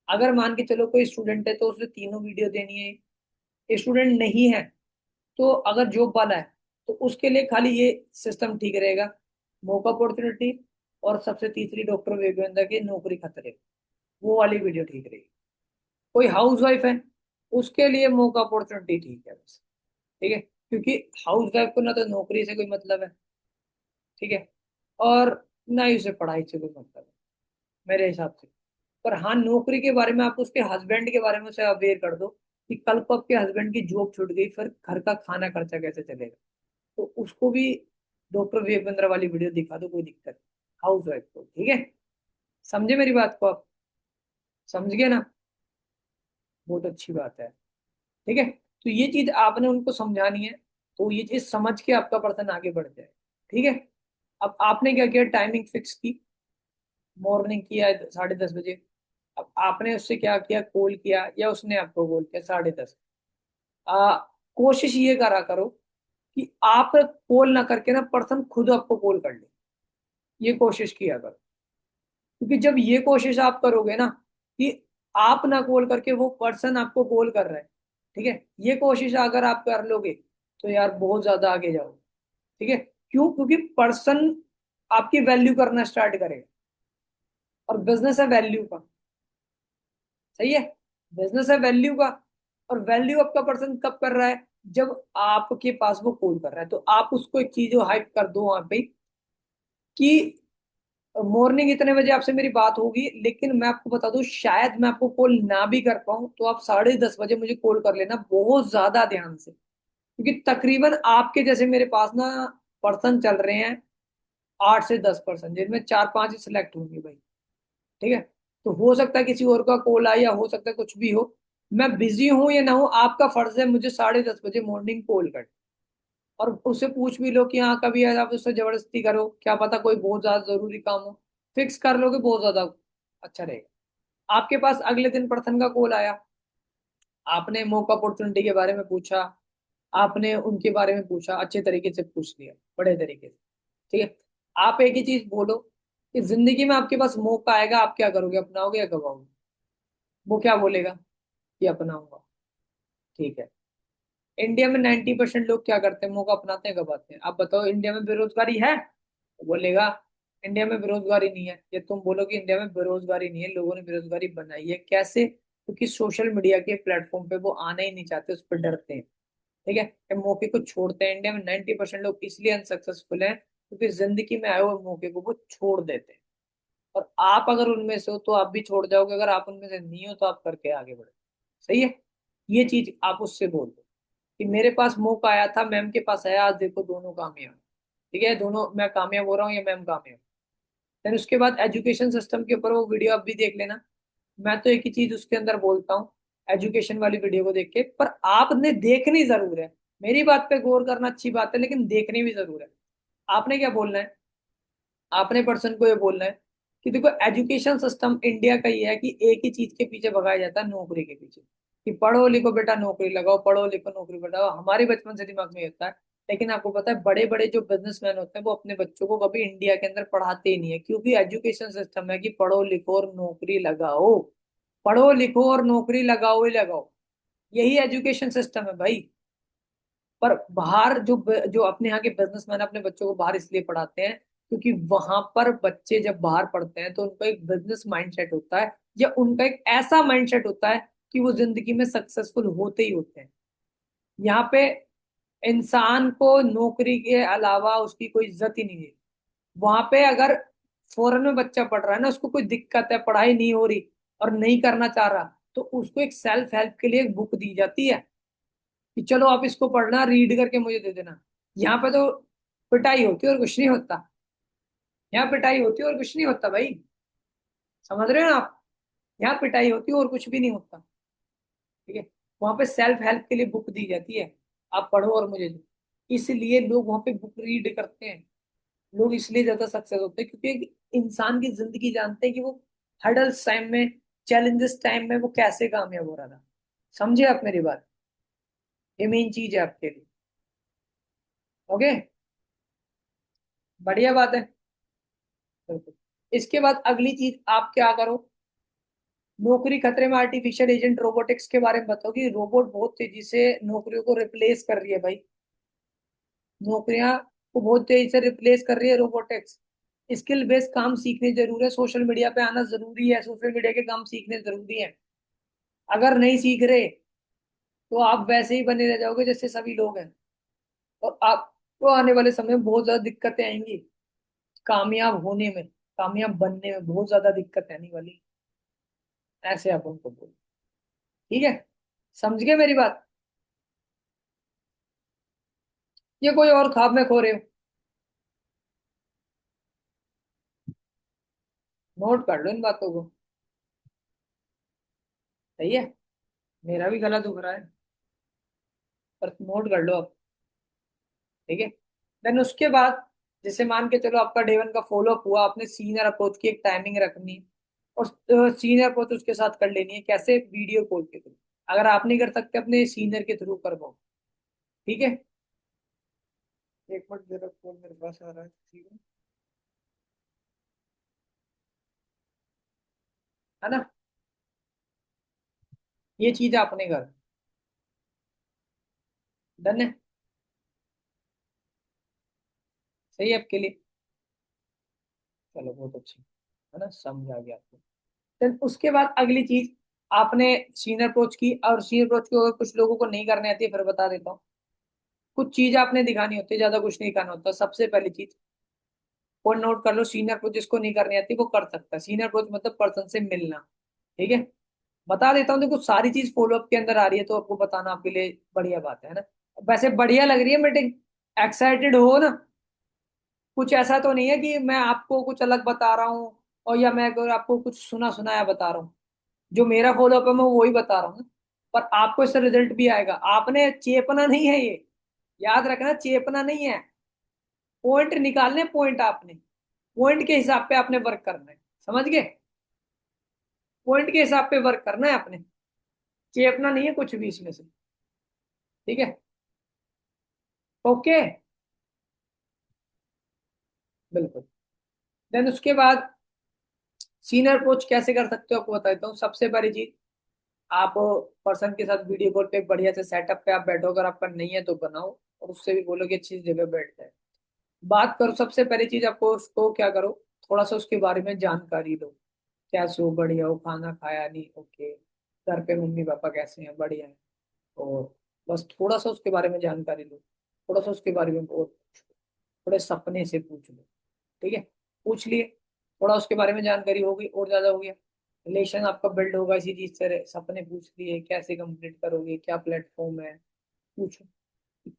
अगर मान के चलो कोई स्टूडेंट है तो उसे तीनों वीडियो देनी है। स्टूडेंट नहीं है तो अगर जॉब वाला है तो उसके लिए खाली ये सिस्टम ठीक रहेगा, मौका अपॉर्चुनिटी, और सबसे तीसरी डॉक्टर विवेकानंद की नौकरी खतरे, वो वाली वीडियो ठीक रहेगी। कोई हाउस वाइफ है उसके लिए मौका अपॉर्चुनिटी ठीक है बस। ठीक है, क्योंकि हाउस वाइफ को ना तो नौकरी से कोई मतलब है, ठीक है, और ना ही उसे पढ़ाई से कोई मतलब है मेरे हिसाब से। पर हाँ, नौकरी के बारे में आप उसके हस्बैंड के बारे में उसे अवेयर कर दो कि कल को आपके हस्बैंड की जॉब छूट गई, फिर घर का खाना खर्चा कैसे चलेगा। तो उसको भी डॉक्टर वीरेंद्र वाली वीडियो दिखा दो, कोई दिक्कत नहीं, हाउस वाइफ को। ठीक है, समझे मेरी बात को आप? समझ गए ना? बहुत अच्छी बात है। ठीक है, तो ये चीज आपने उनको समझानी है, तो ये चीज समझ के आपका पर्सन आगे बढ़ जाए। ठीक है, अब आपने क्या किया, टाइमिंग फिक्स की, मॉर्निंग किया 10:30 बजे। अब आपने उससे क्या किया, कॉल किया या उसने आपको कॉल किया 10:30। आ, कोशिश ये करा करो कि आप कॉल ना करके ना पर्सन खुद आपको कॉल कर ले, ये कोशिश किया करो। क्योंकि जब ये कोशिश आप करोगे ना कि आप ना कॉल करके वो पर्सन आपको कॉल कर रहा है, ठीक है, ये कोशिश अगर आप कर लोगे तो यार बहुत ज्यादा आगे जाओगे। ठीक है, क्यों? क्योंकि पर्सन आपकी वैल्यू करना स्टार्ट करेगा, और बिजनेस है वैल्यू का। सही है, बिजनेस है वैल्यू का। और वैल्यू आपका पर्सन कब कर रहा है, जब आपके पास वो कॉल कर रहा है। तो आप उसको एक चीज हाइप कर दो वहां पे कि मॉर्निंग इतने बजे आपसे मेरी बात होगी, लेकिन मैं आपको बता दूं शायद मैं आपको कॉल ना भी कर पाऊं, तो आप 10:30 बजे मुझे कॉल कर लेना बहुत ज्यादा ध्यान से। क्योंकि तकरीबन आपके जैसे मेरे पास ना पर्सन चल रहे हैं 8 से 10 पर्सन, जिनमें 4-5 ही सिलेक्ट होंगे भाई। ठीक है, तो हो सकता है किसी और का कॉल आए या हो सकता है कुछ भी हो। मैं बिजी हूं या ना हूं, आपका फर्ज है मुझे 10:30 बजे मॉर्निंग कॉल कर। और उससे पूछ भी लो कि हाँ कभी यार आप उससे जबरदस्ती करो, क्या पता कोई बहुत ज्यादा जरूरी काम हो, फिक्स कर लोगे बहुत ज्यादा अच्छा रहेगा। आपके पास अगले दिन पर्सन का कॉल आया, आपने मौका अपॉर्चुनिटी के बारे में पूछा, आपने उनके बारे में पूछा, अच्छे तरीके से पूछ लिया, बड़े तरीके से। ठीक है, आप एक ही चीज बोलो कि जिंदगी में आपके पास मौका आएगा, आप क्या करोगे, अपनाओगे या गवाओगे? वो क्या बोलेगा कि अपनाऊंगा। ठीक है, इंडिया में 90% लोग क्या करते हैं, मौका अपनाते हैं गवाते हैं। आप बताओ इंडिया में बेरोजगारी है? वो बोलेगा इंडिया में बेरोजगारी नहीं है। ये तुम बोलो कि इंडिया में बेरोजगारी नहीं है, लोगों ने बेरोजगारी बनाई है, कैसे? क्योंकि सोशल मीडिया के प्लेटफॉर्म पे वो आना ही नहीं चाहते, उस पर डरते हैं। ठीक है, ये मौके को छोड़ते हैं। इंडिया में 90% लोग इसलिए अनसक्सेसफुल हैं क्योंकि जिंदगी में आए हुए मौके को वो छोड़ देते हैं। और आप अगर उनमें से हो तो आप भी छोड़ जाओगे, अगर आप उनमें से नहीं हो तो आप करके आगे बढ़ो। सही है, ये चीज आप उससे बोल दो कि मेरे पास मौका आया था, मैम के पास आया, आज देखो दोनों कामयाब। ठीक है, दोनों, मैं कामयाब हो रहा हूँ या मैम कामयाब। फिर उसके बाद एजुकेशन सिस्टम के ऊपर वो वीडियो आप भी देख लेना। मैं तो एक ही चीज उसके अंदर बोलता हूँ, एजुकेशन वाली वीडियो को देख के, पर आपने देखनी जरूर है। मेरी बात पे गौर करना अच्छी बात है, लेकिन देखनी भी जरूर है। आपने क्या बोलना है, आपने पर्सन को ये बोलना है कि देखो एजुकेशन सिस्टम इंडिया का ये है कि एक ही चीज के पीछे भगाया जाता है, नौकरी के पीछे। कि पढ़ो लिखो बेटा नौकरी लगाओ, पढ़ो लिखो नौकरी लगाओ, हमारे बचपन से दिमाग में ये होता है। लेकिन आपको पता है बड़े बड़े जो बिजनेसमैन होते हैं वो अपने बच्चों को कभी इंडिया के अंदर पढ़ाते ही नहीं है, क्योंकि एजुकेशन सिस्टम है कि पढ़ो लिखो और नौकरी लगाओ, पढ़ो लिखो और नौकरी लगाओ ही लगाओ। यही एजुकेशन सिस्टम है भाई। पर बाहर जो अपने यहाँ के बिजनेसमैन अपने बच्चों को बाहर इसलिए पढ़ाते हैं क्योंकि वहां पर बच्चे जब बाहर पढ़ते हैं तो उनका एक बिजनेस माइंडसेट होता है, या उनका एक ऐसा माइंडसेट होता है कि वो जिंदगी में सक्सेसफुल होते ही होते हैं। यहाँ पे इंसान को नौकरी के अलावा उसकी कोई इज्जत ही नहीं है। वहां पे अगर फॉरेन में बच्चा पढ़ रहा है ना, उसको कोई दिक्कत है, पढ़ाई नहीं हो रही और नहीं करना चाह रहा, तो उसको एक सेल्फ हेल्प के लिए एक बुक दी जाती है कि चलो आप इसको पढ़ना, रीड करके मुझे दे देना। यहाँ पे तो पिटाई होती है और कुछ नहीं होता। यहाँ पिटाई होती है और कुछ नहीं होता भाई। समझ रहे हो ना आप? यहाँ पिटाई होती है और कुछ भी नहीं होता। ठीक है। वहां पे सेल्फ हेल्प के लिए बुक दी जाती है, आप पढ़ो और मुझे दो। इसलिए लोग वहां पे बुक रीड करते हैं। लोग इसलिए ज्यादा सक्सेस होते हैं क्योंकि एक इंसान की जिंदगी जानते हैं कि वो हर्डल्स टाइम में, चैलेंजेस टाइम में वो कैसे कामयाब हो रहा था। समझे आप मेरी बात? ये मेन चीज है आपके लिए। ओके। बढ़िया बात है। बिल्कुल। इसके बाद अगली चीज आप क्या करो, नौकरी खतरे में, आर्टिफिशियल एजेंट रोबोटिक्स के बारे में बताओ कि रोबोट बहुत तेजी से नौकरियों को रिप्लेस कर रही है भाई। नौकरियां को बहुत तेजी से रिप्लेस कर रही है रोबोटिक्स। स्किल बेस्ड काम सीखने जरूरी है, सोशल मीडिया पे आना जरूरी है, सोशल मीडिया के काम सीखने जरूरी है। अगर नहीं सीख रहे तो आप वैसे ही बने रह जाओगे जैसे सभी लोग हैं, और आपको आने वाले समय में बहुत ज्यादा दिक्कतें आएंगी। कामयाब होने में, कामयाब बनने में बहुत ज्यादा दिक्कत आने वाली। ऐसे आप उनको बोलो। ठीक है। समझ गए मेरी बात? ये कोई और ख्वाब में खो रहे हो? नोट कर लो इन बातों को। सही है। मेरा भी गला दुख रहा है, पर नोट कर लो आप। ठीक है। देन उसके बाद, जैसे मान के चलो आपका डे वन का फॉलो अप हुआ, आपने सीनियर अप्रोच की एक टाइमिंग रखनी, और सीनियर अप्रोच उसके साथ कर लेनी है। कैसे? वीडियो कॉल के थ्रू। अगर आप नहीं कर सकते अपने सीनियर के थ्रू करवाओ। ठीक है। एक मिनट, जरा कॉल मेरे पास आ रहा है। ठीक है ना? ये चीज आपने कर, डन है? सही है आपके लिए? चलो बहुत अच्छी, है ना, समझ आ गया आपको। फिर उसके बाद अगली चीज, आपने सीनियर अप्रोच की, और सीनियर अप्रोच को अगर कुछ लोगों को नहीं करने आती है, फिर बता देता हूँ। कुछ चीज आपने दिखानी होती है, ज्यादा कुछ नहीं करना होता। सबसे पहली चीज, और नोट कर लो, सीनियर अप्रोच जिसको नहीं करनी आती वो कर सकता है। सीनियर अप्रोच मतलब पर्सन से मिलना। ठीक है। बता देता हूँ, देखो सारी चीज फॉलो अप के अंदर आ रही है तो आपको बताना आपके लिए बढ़िया बात है ना? वैसे बढ़िया लग रही है मीटिंग? एक्साइटेड हो ना? कुछ ऐसा तो नहीं है कि मैं आपको कुछ अलग बता रहा हूँ, और या मैं अगर आपको कुछ सुना सुनाया बता रहा हूँ। जो मेरा फॉलो अप है मैं वही बता रहा हूँ। पर आपको इससे रिजल्ट भी आएगा। आपने चेपना नहीं है ये, याद रखना, चेपना नहीं है। पॉइंट निकालने, पॉइंट आपने, पॉइंट के हिसाब पे आपने वर्क करना है। समझ गए? पॉइंट के हिसाब पे वर्क करना है आपने। चेपना नहीं है कुछ भी इसमें से। ठीक है। ओके। बिल्कुल। देन उसके बाद सीनियर अप्रोच कैसे कर सकते हो आपको बता देता हूँ। सबसे पहली चीज, आप पर्सन के साथ वीडियो कॉल पे बढ़िया से सेटअप पे आप बैठो, अगर आपका नहीं है तो बनाओ, और उससे भी बोलो कि अच्छी जगह बैठ जाए, बात करो। सबसे पहली चीज, आपको उसको क्या करो, थोड़ा सा उसके बारे में जानकारी लो। कैसे हो? बढ़िया हो? खाना खाया? नहीं? ओके। घर पे मम्मी पापा कैसे हैं? बढ़िया है। और बस थोड़ा सा उसके बारे में जानकारी लो। थोड़ा सा उसके बारे में और पूछो। थोड़े सपने से पूछ लो। ठीक है। पूछ लिए, थोड़ा उसके बारे में जानकारी हो गई, और ज्यादा हो गया, रिलेशन आपका बिल्ड होगा इसी चीज से। सपने पूछ लिए, कैसे कंप्लीट करोगे, क्या प्लेटफॉर्म है, पूछो।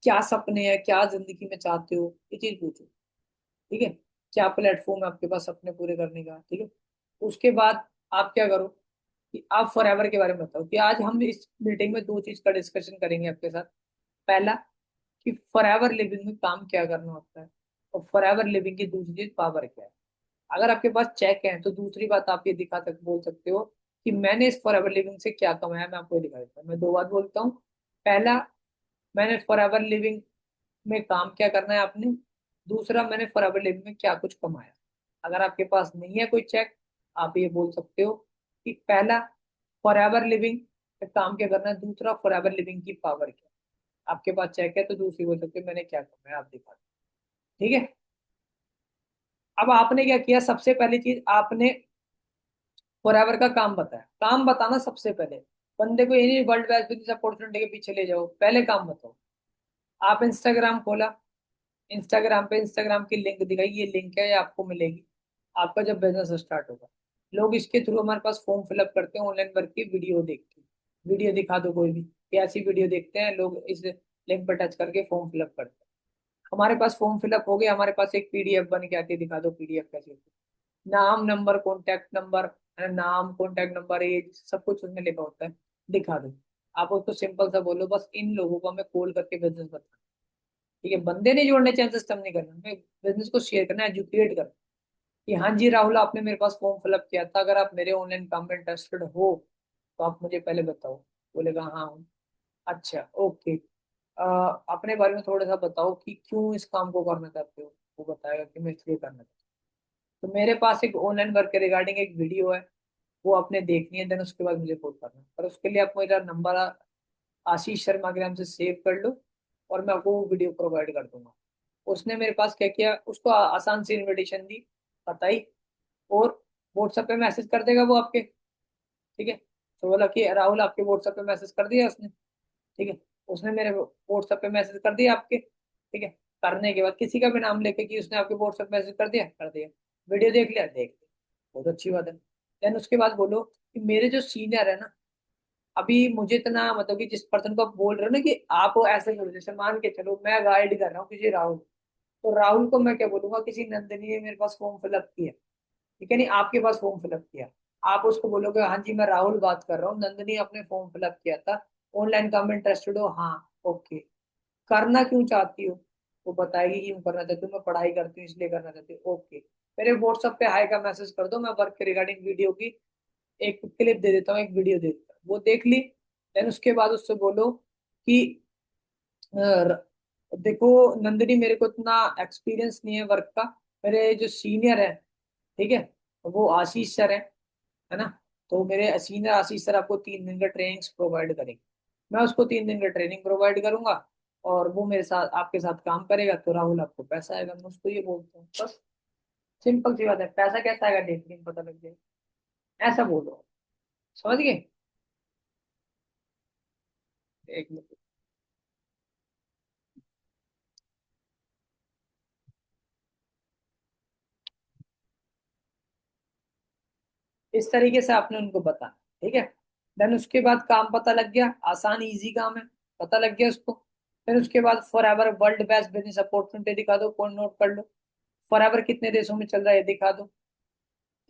क्या सपने हैं, क्या जिंदगी में चाहते हो, ये चीज पूछो। ठीक है। क्या प्लेटफॉर्म है आपके पास सपने पूरे करने का? ठीक है। उसके बाद आप क्या करो कि आप फॉरएवर के बारे में बताओ, कि आज हम इस मीटिंग में दो चीज का डिस्कशन करेंगे आपके साथ। पहला, कि फॉरएवर लिविंग में काम क्या करना होता है, और फॉरएवर लिविंग की दूसरी चीज पावर क्या है। अगर आपके पास चेक है तो दूसरी बात आप ये दिखा तक बोल सकते हो कि मैंने इस फॉरएवर लिविंग से क्या कमाया, मैं आपको ये दिखा देता हूँ। मैं दो बात बोलता हूँ। पहला, मैंने फॉरएवर लिविंग में काम क्या करना है आपने। दूसरा, मैंने फॉरएवर लिविंग में क्या कुछ कमाया। अगर आपके पास नहीं है कोई चेक, आप ये बोल सकते हो कि पहला, फॉरएवर लिविंग एक काम क्या करना है, दूसरा फॉरएवर लिविंग की पावर क्या है। आपके पास चेक है तो दूसरी बोल सकते हो मैंने क्या करना है, आप दिखा दो। ठीक है। अब आपने क्या किया, सबसे पहली चीज आपने फॉरएवर का काम बताया। काम बताना सबसे पहले, बंदे को ये नहीं वर्ल्ड बेस्ट बिजनेस अपॉर्चुनिटी के पीछे ले जाओ, पहले काम बताओ। आप इंस्टाग्राम खोला, इंस्टाग्राम पे इंस्टाग्राम की लिंक दिखाई, ये लिंक है, ये आपको मिलेगी आपका जब बिजनेस स्टार्ट होगा। लोग इसके थ्रू हमारे पास फॉर्म फिलअप करते हैं, ऑनलाइन वर्क की वीडियो देख के। वीडियो दिखा दो कोई भी, कि ऐसी वीडियो देखते हैं लोग, इस लिंक पर टच करके फॉर्म फिलअप करते हैं। हमारे पास फॉर्म फिलअप हो गया, हमारे पास एक पीडीएफ बन के आती है, दिखा दो पीडीएफ कैसे होती है। नाम, नंबर, कॉन्टैक्ट नंबर, नाम, कॉन्टैक्ट नंबर, एज, सब कुछ उसमें लिखा होता है, दिखा दो। आप उसको सिंपल सा बोलो, बस इन लोगों को हमें कॉल करके बिजनेस बता। ठीक है, बंदे नहीं जोड़ने, चैनल सिस्टम नहीं करना, हमें बिजनेस को शेयर करना, एजुकेट करना। कि हाँ जी राहुल, आपने मेरे पास फॉर्म फिलअप किया था, अगर आप मेरे ऑनलाइन काम में इंटरेस्टेड हो तो आप मुझे पहले बताओ। बोलेगा हाँ हूँ। अच्छा ओके, अपने बारे में थोड़ा सा बताओ कि क्यों इस काम को करना चाहते हो। वो बताएगा कि मैं इसलिए करना चाहता हूँ। तो मेरे पास एक ऑनलाइन वर्क के रिगार्डिंग एक वीडियो है, वो आपने देखनी है, देन उसके बाद मुझे कॉल करना है। पर उसके लिए आप मेरा नंबर आशीष शर्मा के नाम से सेव कर लो, और मैं आपको वो वीडियो प्रोवाइड कर दूंगा। उसने मेरे पास क्या किया, उसको आसान सी इनविटेशन दी, बताई, और व्हाट्सएप पे मैसेज कर देगा वो आपके। ठीक है, तो बोला कि राहुल आपके व्हाट्सएप पे मैसेज कर दिया उसने। ठीक है, उसने मेरे व्हाट्सएप पे मैसेज कर दिया आपके। ठीक है, करने के बाद किसी का भी नाम लेके कि उसने आपके व्हाट्सएप मैसेज कर दिया, कर दिया। वीडियो देख लिया, देख लिया, बहुत अच्छी बात है। देन उसके बाद बोलो कि मेरे जो सीनियर है ना, अभी मुझे इतना मतलब कि जिस पर्सन को आप बोल रहे हो ना कि आप ऐसे बोलो, जैसे मान के चलो मैं गाइड कर रहा हूँ किसी राहुल, तो राहुल को मैं क्या बोलूंगा, किसी नंदिनी ने मेरे पास फॉर्म फिलअप किया। ठीक है, नहीं आपके पास फॉर्म फिलअप किया, आप उसको बोलोगे हाँ जी मैं राहुल बात कर रहा हूँ, नंदिनी आपने फॉर्म फिलअप किया था, ऑनलाइन काम में इंटरेस्टेड हो, हाँ ओके, करना क्यों चाहती हो। वो बताएगी क्यों करना चाहती हूँ, मैं पढ़ाई करती हूँ इसलिए करना चाहती हूँ, ओके। मेरे व्हाट्सएप पे हाई का मैसेज कर दो, मैं वर्क के रिगार्डिंग वीडियो की एक क्लिप दे देता हूँ, एक वीडियो दे देता हूँ, वो देख ली। देन उसके बाद उससे बोलो कि देखो नंदिनी, मेरे को इतना एक्सपीरियंस नहीं है वर्क का, मेरे जो सीनियर है, ठीक है, वो आशीष सर है ना, तो मेरे सीनियर आशीष सर आपको 3 दिन का ट्रेनिंग प्रोवाइड करेंगे। मैं उसको 3 दिन का ट्रेनिंग प्रोवाइड करूंगा, और वो मेरे साथ आपके साथ काम करेगा, तो राहुल आपको पैसा आएगा। मैं उसको ये बोलता हूँ बस, सिंपल सी बात है, पैसा कैसा आएगा डेट दिन पता लग जाएगा, ऐसा बोलो। समझ गए। एक मिनट, इस तरीके से आपने उनको बताना। ठीक है, देन उसके बाद काम पता लग गया, आसान इजी काम है, पता लग गया उसको। फिर उसके बाद for ever world best business opportunity दिखा दो, कौन नोट कर लो। फॉर एवर कितने देशों में चल रहा है ये दिखा दो।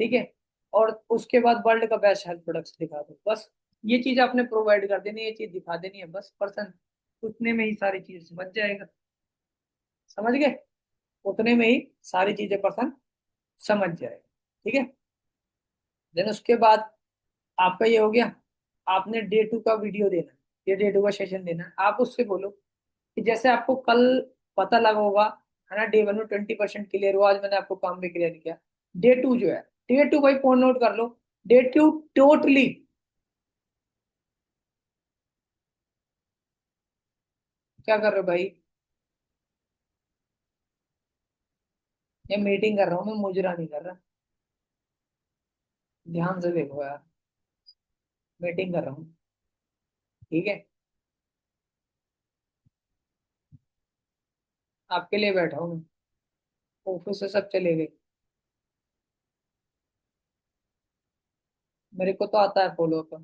ठीक है, और उसके बाद वर्ल्ड का बेस्ट हेल्थ प्रोडक्ट्स दिखा दो, बस। ये चीज आपने प्रोवाइड कर देनी है, ये चीज दिखा देनी है, बस पर्सन उतने में ही सारी चीज समझ जाएगा। समझ गए, उतने में ही सारी चीजें पर्सन समझ जाएगा। ठीक है, देन उसके बाद आपका ये हो गया, आपने डे 2 का वीडियो देना है, ये डे 2 का सेशन देना है। आप उससे बोलो कि जैसे आपको कल पता लगा होगा, है ना, डे 1 में 20% क्लियर हुआ, आज मैंने आपको काम भी क्लियर किया। डे 2 जो है, डे 2 भाई फोन नोट कर लो, डे 2 टोटली क्या कर रहे हो भाई, ये मीटिंग कर रहा हूँ मैं, मुजरा नहीं कर रहा, ध्यान से देखो यार, मीटिंग कर रहा हूँ। ठीक है, आपके लिए बैठा हूँ मैं, ऑफिस से सब चले गए। मेरे को तो आता है फॉलो अप।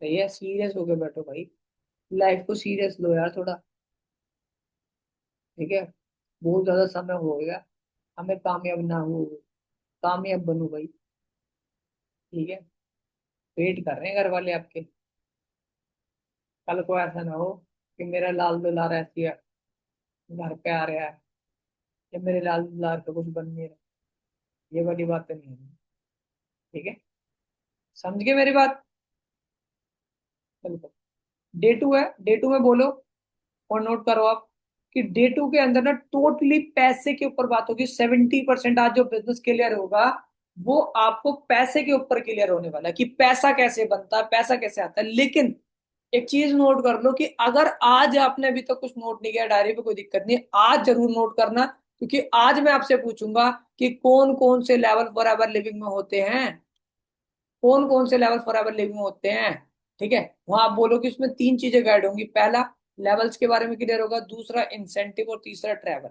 भैया सीरियस होके बैठो भाई, लाइफ को सीरियस लो यार थोड़ा। ठीक है, बहुत ज्यादा समय हो गया, हमें कामयाब ना हो, कामयाब बनो भाई। ठीक है, वेट कर रहे हैं घर वाले आपके, कल को ऐसा ना हो कि मेरा लाल दुलार ऐसी है, घर पे आ रहा है, या मेरे लाल दुलार का कुछ बन नहीं रहा, ये वाली बात तो नहीं है। ठीक है, समझ गए मेरी बात। बिल्कुल, डे 2 है, डे 2 में बोलो, और नोट करो आप, कि डे 2 के अंदर ना टोटली पैसे के ऊपर बात होगी। 70% आज जो बिजनेस क्लियर होगा, वो आपको पैसे के ऊपर क्लियर होने वाला है कि पैसा कैसे बनता है, पैसा कैसे आता है। लेकिन एक चीज नोट कर लो कि अगर आज आपने अभी तक कुछ नोट नहीं किया डायरी पे, कोई दिक्कत नहीं है, आज जरूर नोट करना, क्योंकि आज मैं आपसे पूछूंगा कि कौन कौन से लेवल फॉर एवर लिविंग में होते हैं, कौन कौन से लेवल फॉर एवर लिविंग में होते हैं। ठीक है, वहां आप बोलो कि उसमें तीन चीजें गाइड होंगी, पहला लेवल्स के बारे में क्लियर होगा, दूसरा इंसेंटिव और तीसरा ट्रैवल।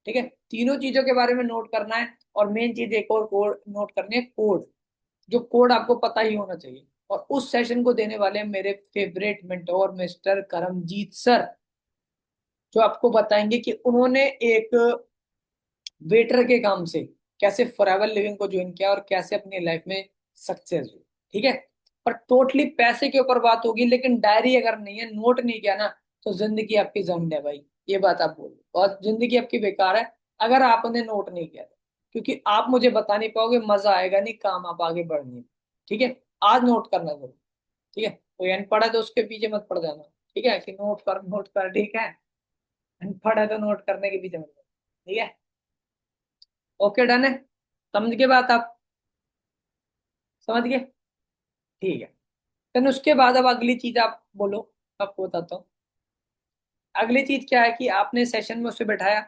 ठीक है, तीनों चीजों के बारे में नोट करना है। और मेन चीज एक और कोड नोट करनी है, कोड, जो कोड आपको पता ही होना चाहिए। और उस सेशन को देने वाले हैं मेरे favourite mentor mister Karamjit sir, जो आपको बताएंगे कि उन्होंने एक वेटर के काम से कैसे फॉरएवर लिविंग को ज्वाइन किया और कैसे अपनी लाइफ में सक्सेस हुई। ठीक है, पर टोटली पैसे के ऊपर बात होगी, लेकिन डायरी अगर नहीं है, नोट नहीं किया ना, तो जिंदगी आपकी जंग है भाई, ये बात आप बोलो, और जिंदगी आपकी बेकार है अगर आपने नोट नहीं किया। क्योंकि आप मुझे बता नहीं पाओगे, मजा आएगा नहीं, काम आप आगे बढ़ने में। ठीक है, आज नोट करना जरूर। ठीक है, कोई अनपढ़ है तो उसके पीछे मत पड़ जाना। ठीक है, कि नोट कर नोट कर, ठीक है, अनपढ़ है तो नोट करने के पीछे मत पड़। ठीक है, ओके, डन है, समझ के बात आप, समझ गए, ठीक है। फिर उसके बाद अब अगली चीज आप बोलो, आपको बताता हूँ। अगली चीज क्या है कि आपने सेशन में उसे बैठाया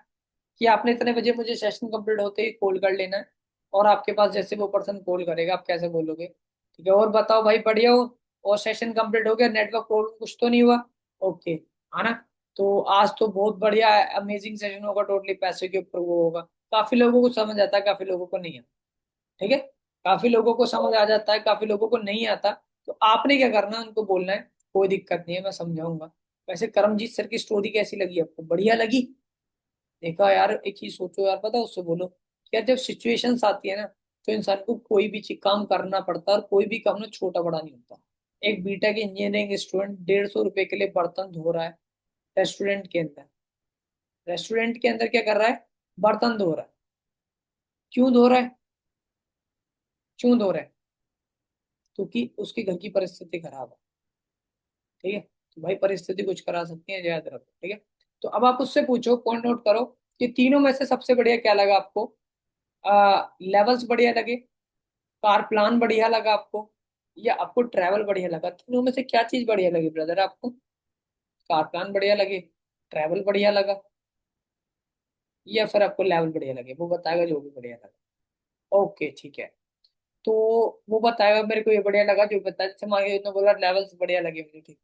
कि आपने इतने बजे मुझे सेशन कंप्लीट होते ही कॉल कर लेना है। और आपके पास जैसे वो पर्सन कॉल करेगा आप कैसे बोलोगे, ठीक है, और बताओ भाई बढ़िया हो, और सेशन कंप्लीट हो गया, नेटवर्क प्रॉब्लम कुछ तो नहीं हुआ, ओके, है ना। तो आज तो बहुत बढ़िया अमेजिंग सेशन होगा, टोटली पैसे के ऊपर वो होगा। काफी लोगों को समझ आता है, काफी लोगों को नहीं आता। ठीक है, काफी लोगों को समझ आ जाता है, काफी लोगों को नहीं आता। तो आपने क्या करना है, उनको बोलना है कोई दिक्कत नहीं है, मैं समझाऊंगा। वैसे करमजीत सर की स्टोरी कैसी लगी आपको, बढ़िया लगी? देखा यार, एक चीज सोचो यार, पता उससे बोलो कि यार जब सिचुएशंस आती है ना, तो इंसान को कोई भी चीज काम करना पड़ता है, और कोई भी काम ना छोटा बड़ा नहीं होता। एक बीटेक इंजीनियरिंग स्टूडेंट 150 रुपए के लिए बर्तन धो रहा है रेस्टोरेंट के अंदर, रेस्टोरेंट के अंदर क्या कर रहा है, बर्तन धो रहा है। क्यों धो रहा है, क्यों धो रहा है? क्योंकि उसके घर की परिस्थिति खराब है। ठीक है, तो भाई परिस्थिति कुछ करा सकती है, याद रखो। ठीक है, तो अब आप उससे पूछो, पॉइंट नोट करो कि तीनों में से सबसे बढ़िया क्या लगा आपको। लेवल्स बढ़िया लगे, कार प्लान बढ़िया लगा आपको, या आपको ट्रैवल बढ़िया लगा? तीनों में से क्या चीज बढ़िया लगी ब्रदर आपको? कार प्लान बढ़िया लगे, ट्रैवल बढ़िया लगा, या फिर आपको लेवल बढ़िया लगे? वो बताएगा जो भी बढ़िया लगा। ओके, ठीक है, तो वो बताएगा मेरे को ये बढ़िया लगा जो बताया, जैसे मान के इतना बोला लेवल्स बढ़िया लगे मुझे, ठीक,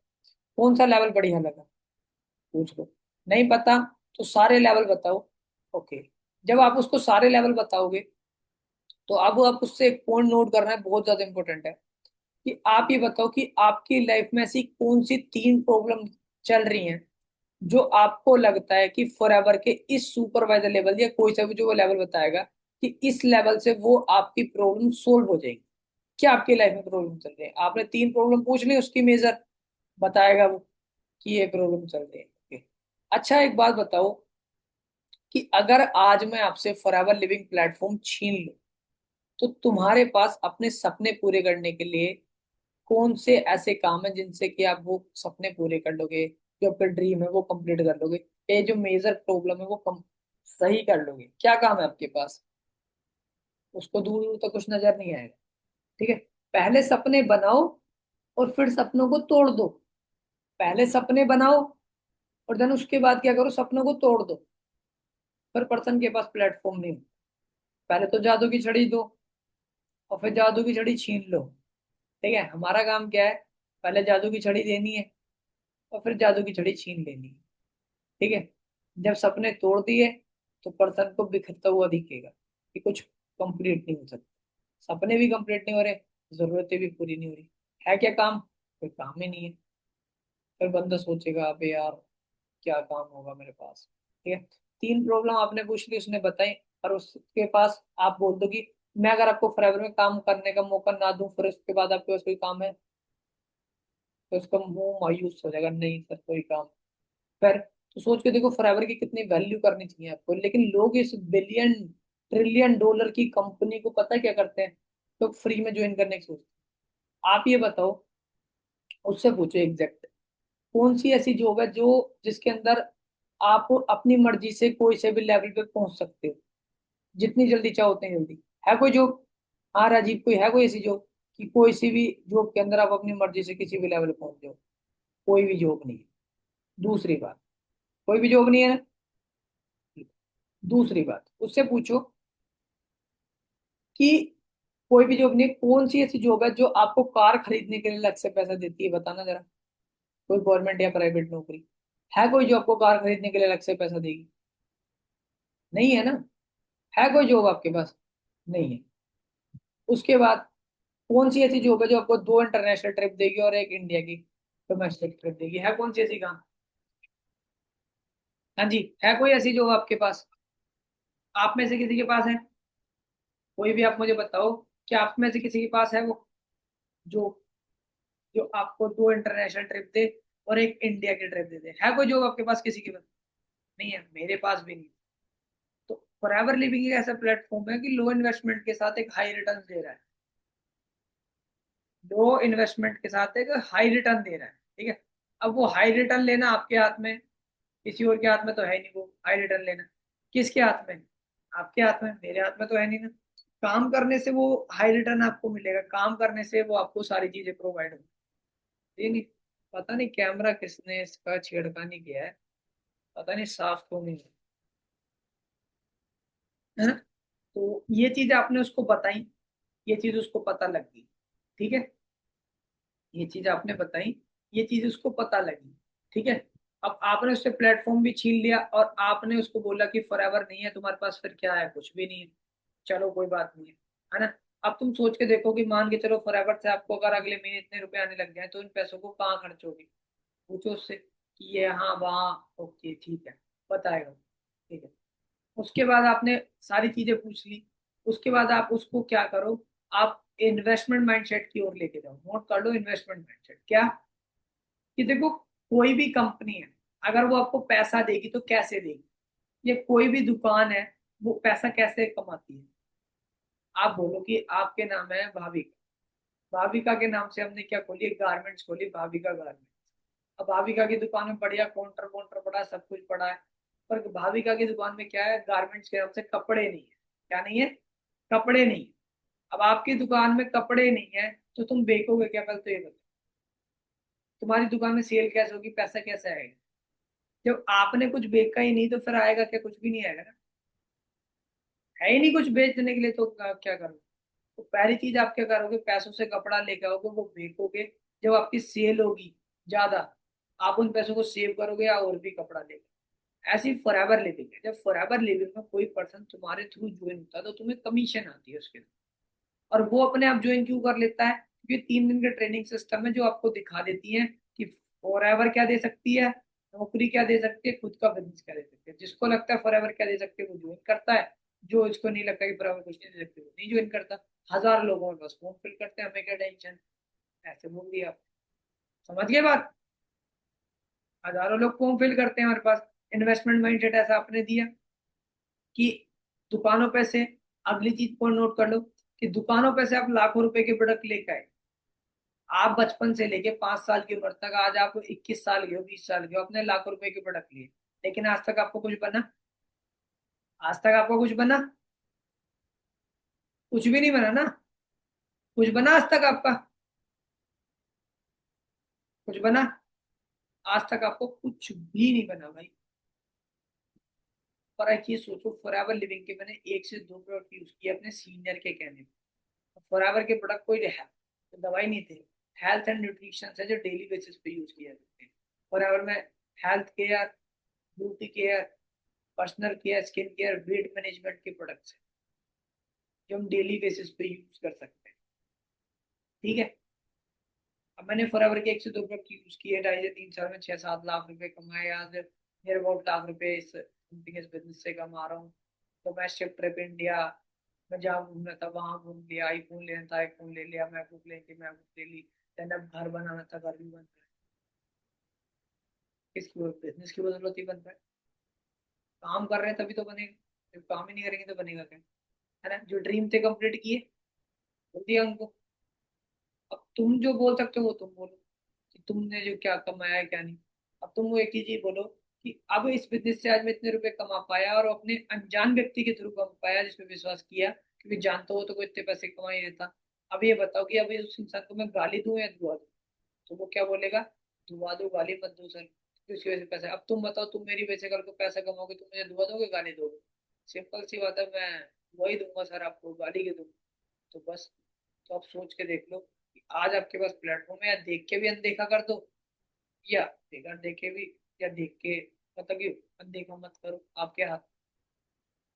कौन सा लेवल बढ़िया लगा, पूछ लो। नहीं पता तो सारे लेवल बताओ। ओके, जब आप उसको सारे लेवल बताओगे, तो अब आप उससे एक पॉइंट नोट करना है, बहुत ज्यादा इंपॉर्टेंट है, कि आप ये बताओ कि आपकी लाइफ में ऐसी कौन सी तीन प्रॉब्लम चल रही हैं जो आपको लगता है कि फॉरएवर के इस सुपरवाइजर लेवल या कोई सा भी जो वो लेवल बताएगा, कि इस लेवल से वो आपकी प्रॉब्लम सोल्व हो जाएगी। क्या आपकी लाइफ में प्रॉब्लम चल रही है, आपने तीन प्रॉब्लम पूछ ली, उसकी मेजर बताएगा वो कि ये प्रॉब्लम चल रही है। Okay. अच्छा, एक बात बताओ कि अगर आज मैं आपसे फॉरएवर लिविंग प्लेटफॉर्म छीन लूं, तो तुम्हारे पास अपने सपने पूरे करने के लिए कौन से ऐसे काम है जिनसे कि आप वो सपने पूरे कर लोगे, जो आपका ड्रीम है वो कंप्लीट कर लोगे, ये जो मेजर प्रॉब्लम है वो कम सही कर लोगे? क्या काम है आपके पास? उसको दूर दूर तक कुछ नजर नहीं आएगा। ठीक है, पहले सपने बनाओ और फिर सपनों को तोड़ दो। पहले सपने बनाओ और देन उसके बाद क्या करो, सपनों को तोड़ दो। पर पर्सन के पास प्लेटफॉर्म नहीं, पहले तो जादू की छड़ी दो और फिर जादू की छड़ी छीन लो। ठीक है, हमारा काम क्या है, पहले जादू की छड़ी देनी है और फिर जादू की छड़ी छीन लेनी है। ठीक है, जब सपने तोड़ दिए तो पर्सन को बिखरता हुआ दिखेगा कि कुछ कंप्लीट नहीं हो सकता, सपने भी कंप्लीट नहीं हो रहे, जरूरतें भी पूरी नहीं हो रही, है क्या काम? कोई काम ही नहीं है। फिर बंदा सोचेगा अबे यार क्या काम होगा मेरे पास। ठीक है, तीन प्रॉब्लम आपने पूछ ली, उसने बताई, और उसके पास आप बोल दो कि मैं अगर आपको फॉरएवर में काम करने का मौका ना दूं, फिर उसके बाद आपके पास कोई काम है, तो उसका मुंह मायूस हो जाएगा, नहीं सर कोई काम। फिर तो सोच के देखो फॉरएवर की कितनी वैल्यू करनी चाहिए आपको। लेकिन लोग इस बिलियन ट्रिलियन डॉलर की कंपनी को पता है क्या करते हैं, तो फ्री में ज्वाइन करने की सोचते हैं। आप ये बताओ, उससे पूछो एग्जैक्ट कौन सी ऐसी जॉब है जो जिसके अंदर आप अपनी मर्जी से कोई से भी लेवल पे पहुंच सकते हो, जितनी जल्दी चाहो उतनी जल्दी, है कोई जॉब? हाँ राजीव, कोई है कोई ऐसी जॉब कि कोई सी भी जॉब के अंदर आप अपनी मर्जी से किसी भी लेवल पहुंच जाओ? कोई भी जॉब नहीं है। दूसरी बात, कोई भी जॉब नहीं है ना। दूसरी बात, उससे पूछो कि कोई भी जॉब नहीं है, कौन सी ऐसी जॉब है जो आपको कार खरीदने के लिए अलग से पैसा देती है, बताना जरा। कोई गवर्नमेंट या प्राइवेट नौकरी है कोई जो आपको कार खरीदने के लिए अलग से पैसा देगी? नहीं है ना। है कोई जॉब आपके पास? नहीं है। उसके बाद कौन सी ऐसी जॉब है जो आपको दो इंटरनेशनल ट्रिप देगी और एक इंडिया की डोमेस्टिक ट्रिप देगी? है कौन सी ऐसी काम? हाँ जी, है कोई ऐसी जॉब आपके पास? आप में से किसी के पास है? कोई भी आप मुझे बताओ कि आप में से किसी के पास है वो जो जो आपको दो इंटरनेशनल ट्रिप दे और एक इंडिया की ट्रिप दे दे? है कोई जॉब आपके पास किसी के पास? नहीं है, मेरे पास भी नहीं। तो फॉरएवर लिविंग एक ऐसा प्लेटफॉर्म है कि लो इन्वेस्टमेंट के साथ एक हाई रिटर्न दे रहा है। लो इन्वेस्टमेंट के साथ एक हाई रिटर्न दे रहा है, ठीक है। अब वो हाई रिटर्न लेना आपके हाथ में, किसी और के हाथ में तो है नहीं। वो हाई रिटर्न लेना किसके हाथ में है? आपके हाथ में, मेरे हाथ में तो है नहीं ना। काम करने से वो हाई रिटर्न आपको मिलेगा, काम करने से वो आपको सारी चीजें प्रोवाइड होगी। ये नहीं, पता नहीं कैमरा किसने इसका छेड़खानी किया है, पता नहीं साफ क्यों नहीं है ना। तो ये चीज आपने उसको बताई, ये चीज उसको पता लग गई, ठीक है। ये चीज आपने बताई, ये चीज उसको पता लगी, ठीक है। अब आपने उससे प्लेटफॉर्म भी छीन लिया और आपने उसको बोला कि फॉरएवर नहीं है तुम्हारे पास, फिर क्या है? कुछ भी नहीं है। चलो कोई बात नहीं है ना। अब तुम सोच के देखो कि मान के चलो फॉरएवर से आपको अगर अगले महीने इतने रुपए आने लग जाए तो इन पैसों को कहाँ खर्च होगी? पूछो उससे कि ये हाँ वहाँ, ओके ठीक है, बताएगा, ठीक है। उसके बाद आपने सारी चीजें पूछ ली। उसके बाद आप उसको क्या करो, आप इन्वेस्टमेंट माइंडसेट की ओर लेके जाओ। नोट कर लो इन्वेस्टमेंट माइंडसेट क्या, कि देखो कोई भी कंपनी है, अगर वो आपको पैसा देगी तो कैसे देगी? ये कोई भी दुकान है, वो पैसा कैसे कमाती है? आप बोलो कि आपके नाम है भाविका, भाविका के नाम से हमने क्या खोली? गारमेंट्स खोली, भाविका गारमेंट्स। अब भाविका की दुकान में बढ़िया काउंटर काउंटर पड़ा है, सब कुछ पड़ा है। पर भाविका की दुकान में क्या है? गारमेंट्स के नाम से कपड़े नहीं है। क्या नहीं है? कपड़े नहीं है। अब आपकी दुकान में कपड़े नहीं है तो तुम बेचोगे क्या? पहले तो ये बताओ। तुम्हारी दुकान में सेल कैसे होगी, पैसा कैसे आएगा? जब आपने कुछ बेचा ही नहीं तो फिर आएगा क्या? कुछ भी नहीं आएगा ना। है ही नहीं कुछ बेचने के लिए तो क्या करोगे? तो पहली चीज आप क्या करोगे, पैसों से कपड़ा लेके आओगे, वो बेचोगे। जब आपकी सेल होगी ज्यादा, आप उन पैसों को सेव करोगे या और भी कपड़ा लेगे। ऐसी फॉरएवर लिविंग है। जब फॉरएवर लिविंग में कोई पर्सन तुम्हारे थ्रू ज्वाइन होता है तो तुम्हें कमीशन आती है उसके, और वो अपने आप ज्वाइन क्यों कर लेता है? क्योंकि 3 दिन का ट्रेनिंग सिस्टम है जो आपको दिखा देती है कि फॉरएवर क्या दे सकती है, नौकरी क्या दे सकती है, खुद का बिजनेस क्या दे सकती है। जिसको लगता है फॉरएवर क्या दे सकती है वो ज्वाइन करता है, जो इसको नहीं लगता कि फॉरएवर कुछ नहीं दे सकती वो नहीं ज्वाइन करता। 1000 लोगों में बस फॉर्म फिल करते हैं, हमें क्या टेंशन। ऐसे बोल दिया आप, समझ गए बात? हजारों लोग फॉर्म फिल करते हैं हमारे पास। इन्वेस्टमेंट माइंडसेट ऐसा आपने दिया कि दुकानों पे से, अगली चीज को नोट कर लो कि दुकानों पे से आप लाखों रुपए के प्रोडक्ट लेकर आए। आप बचपन से लेके 5 साल की उम्र तक, आज आप 21 साल के हो, 20 साल के हो, अपने लाखों रुपए के प्रोडक्ट लिए, लेकिन आज तक आपको कुछ बना? आज तक आपको कुछ बना? कुछ भी नहीं बना ना। कुछ बना आज तक आपका? कुछ बना? आज तक आपको कुछ भी नहीं बना भाई। पर एक चीज सोचो, फॉरएवर लिविंग के मैंने 1 से 2 प्रोडक्ट यूज किए अपने सीनियर के कहने पे। फॉरएवर के प्रोडक्ट कोई है तो दवाई नहीं थे, हेल्थ एंड न्यूट्रिशन है जो डेली बेसिस पे यूज किया जाते हैं। फॉरएवर में health care, beauty care, personal care, skin care, weight management के प्रोडक्ट्स हैं जो हम डेली बेसिस पे यूज कर सकते हैं, ठीक है। अब मैंने फॉरएवर के 1 से 2 प्रोडक्ट यूज किए, 2.5 से 3 साल में 6-7 लाख रुपए कमाए। आज नियर अबाउट लाख रुपए इस बिजनेस से कमा रहा हूँ। तो मैं शिफ्ट ट्रिप इंडिया में जहाँ घूमना था वहां घूम लिया, आईफोन लेना था आईफोन ले लिया, मैकबुक लेनी थी मैकबुक ले ली। देन अब घर बनाना था घर भी बन रहा है। किसकी बिजनेस की बदौलत ही बन रहा है। काम कर रहे हैं तभी तो बनेगा, जब काम ही नहीं करेंगे तो बनेगा क्या? है ना। जो ड्रीम थे कंप्लीट किए, बोल दिया उनको। अब तुम जो बोल सकते हो वो तुम बोलो कि तुमने जो क्या कमाया है क्या नहीं। अब तुम वो एक ही चीज बोलो कि अब इस बिजनेस से आज मैं इतने रुपए कमा पाया और अपने अनजान व्यक्ति के थ्रू कमा पाया जिसपे विश्वास किया, क्योंकि जानते हो तो कोई इतने पैसे कमा ही देता। अब ये बताओ कि अभी उस इंसान को मैं गाली दूं या दुआ दूं, तो वो क्या बोलेगा? दुआ दो, गाली मत दो सर, किसी वजह से पैसा। अब तुम बताओ, तुम मेरी वजह से कल को पैसा कमाओगे, तुम मुझे दुआ दोगे गाली दोगे? सिंपल सी बात है, मैं वही दूंगा सर, आपको गाली के दूंगा। तो बस, तो आप सोच के देख लो कि आज आपके पास प्लेटफॉर्म है, या देख के भी अनदेखा कर दो, या बेकार देखे भी, या देख के मतलब कि अनदेखा मत करो, आपके हाथ।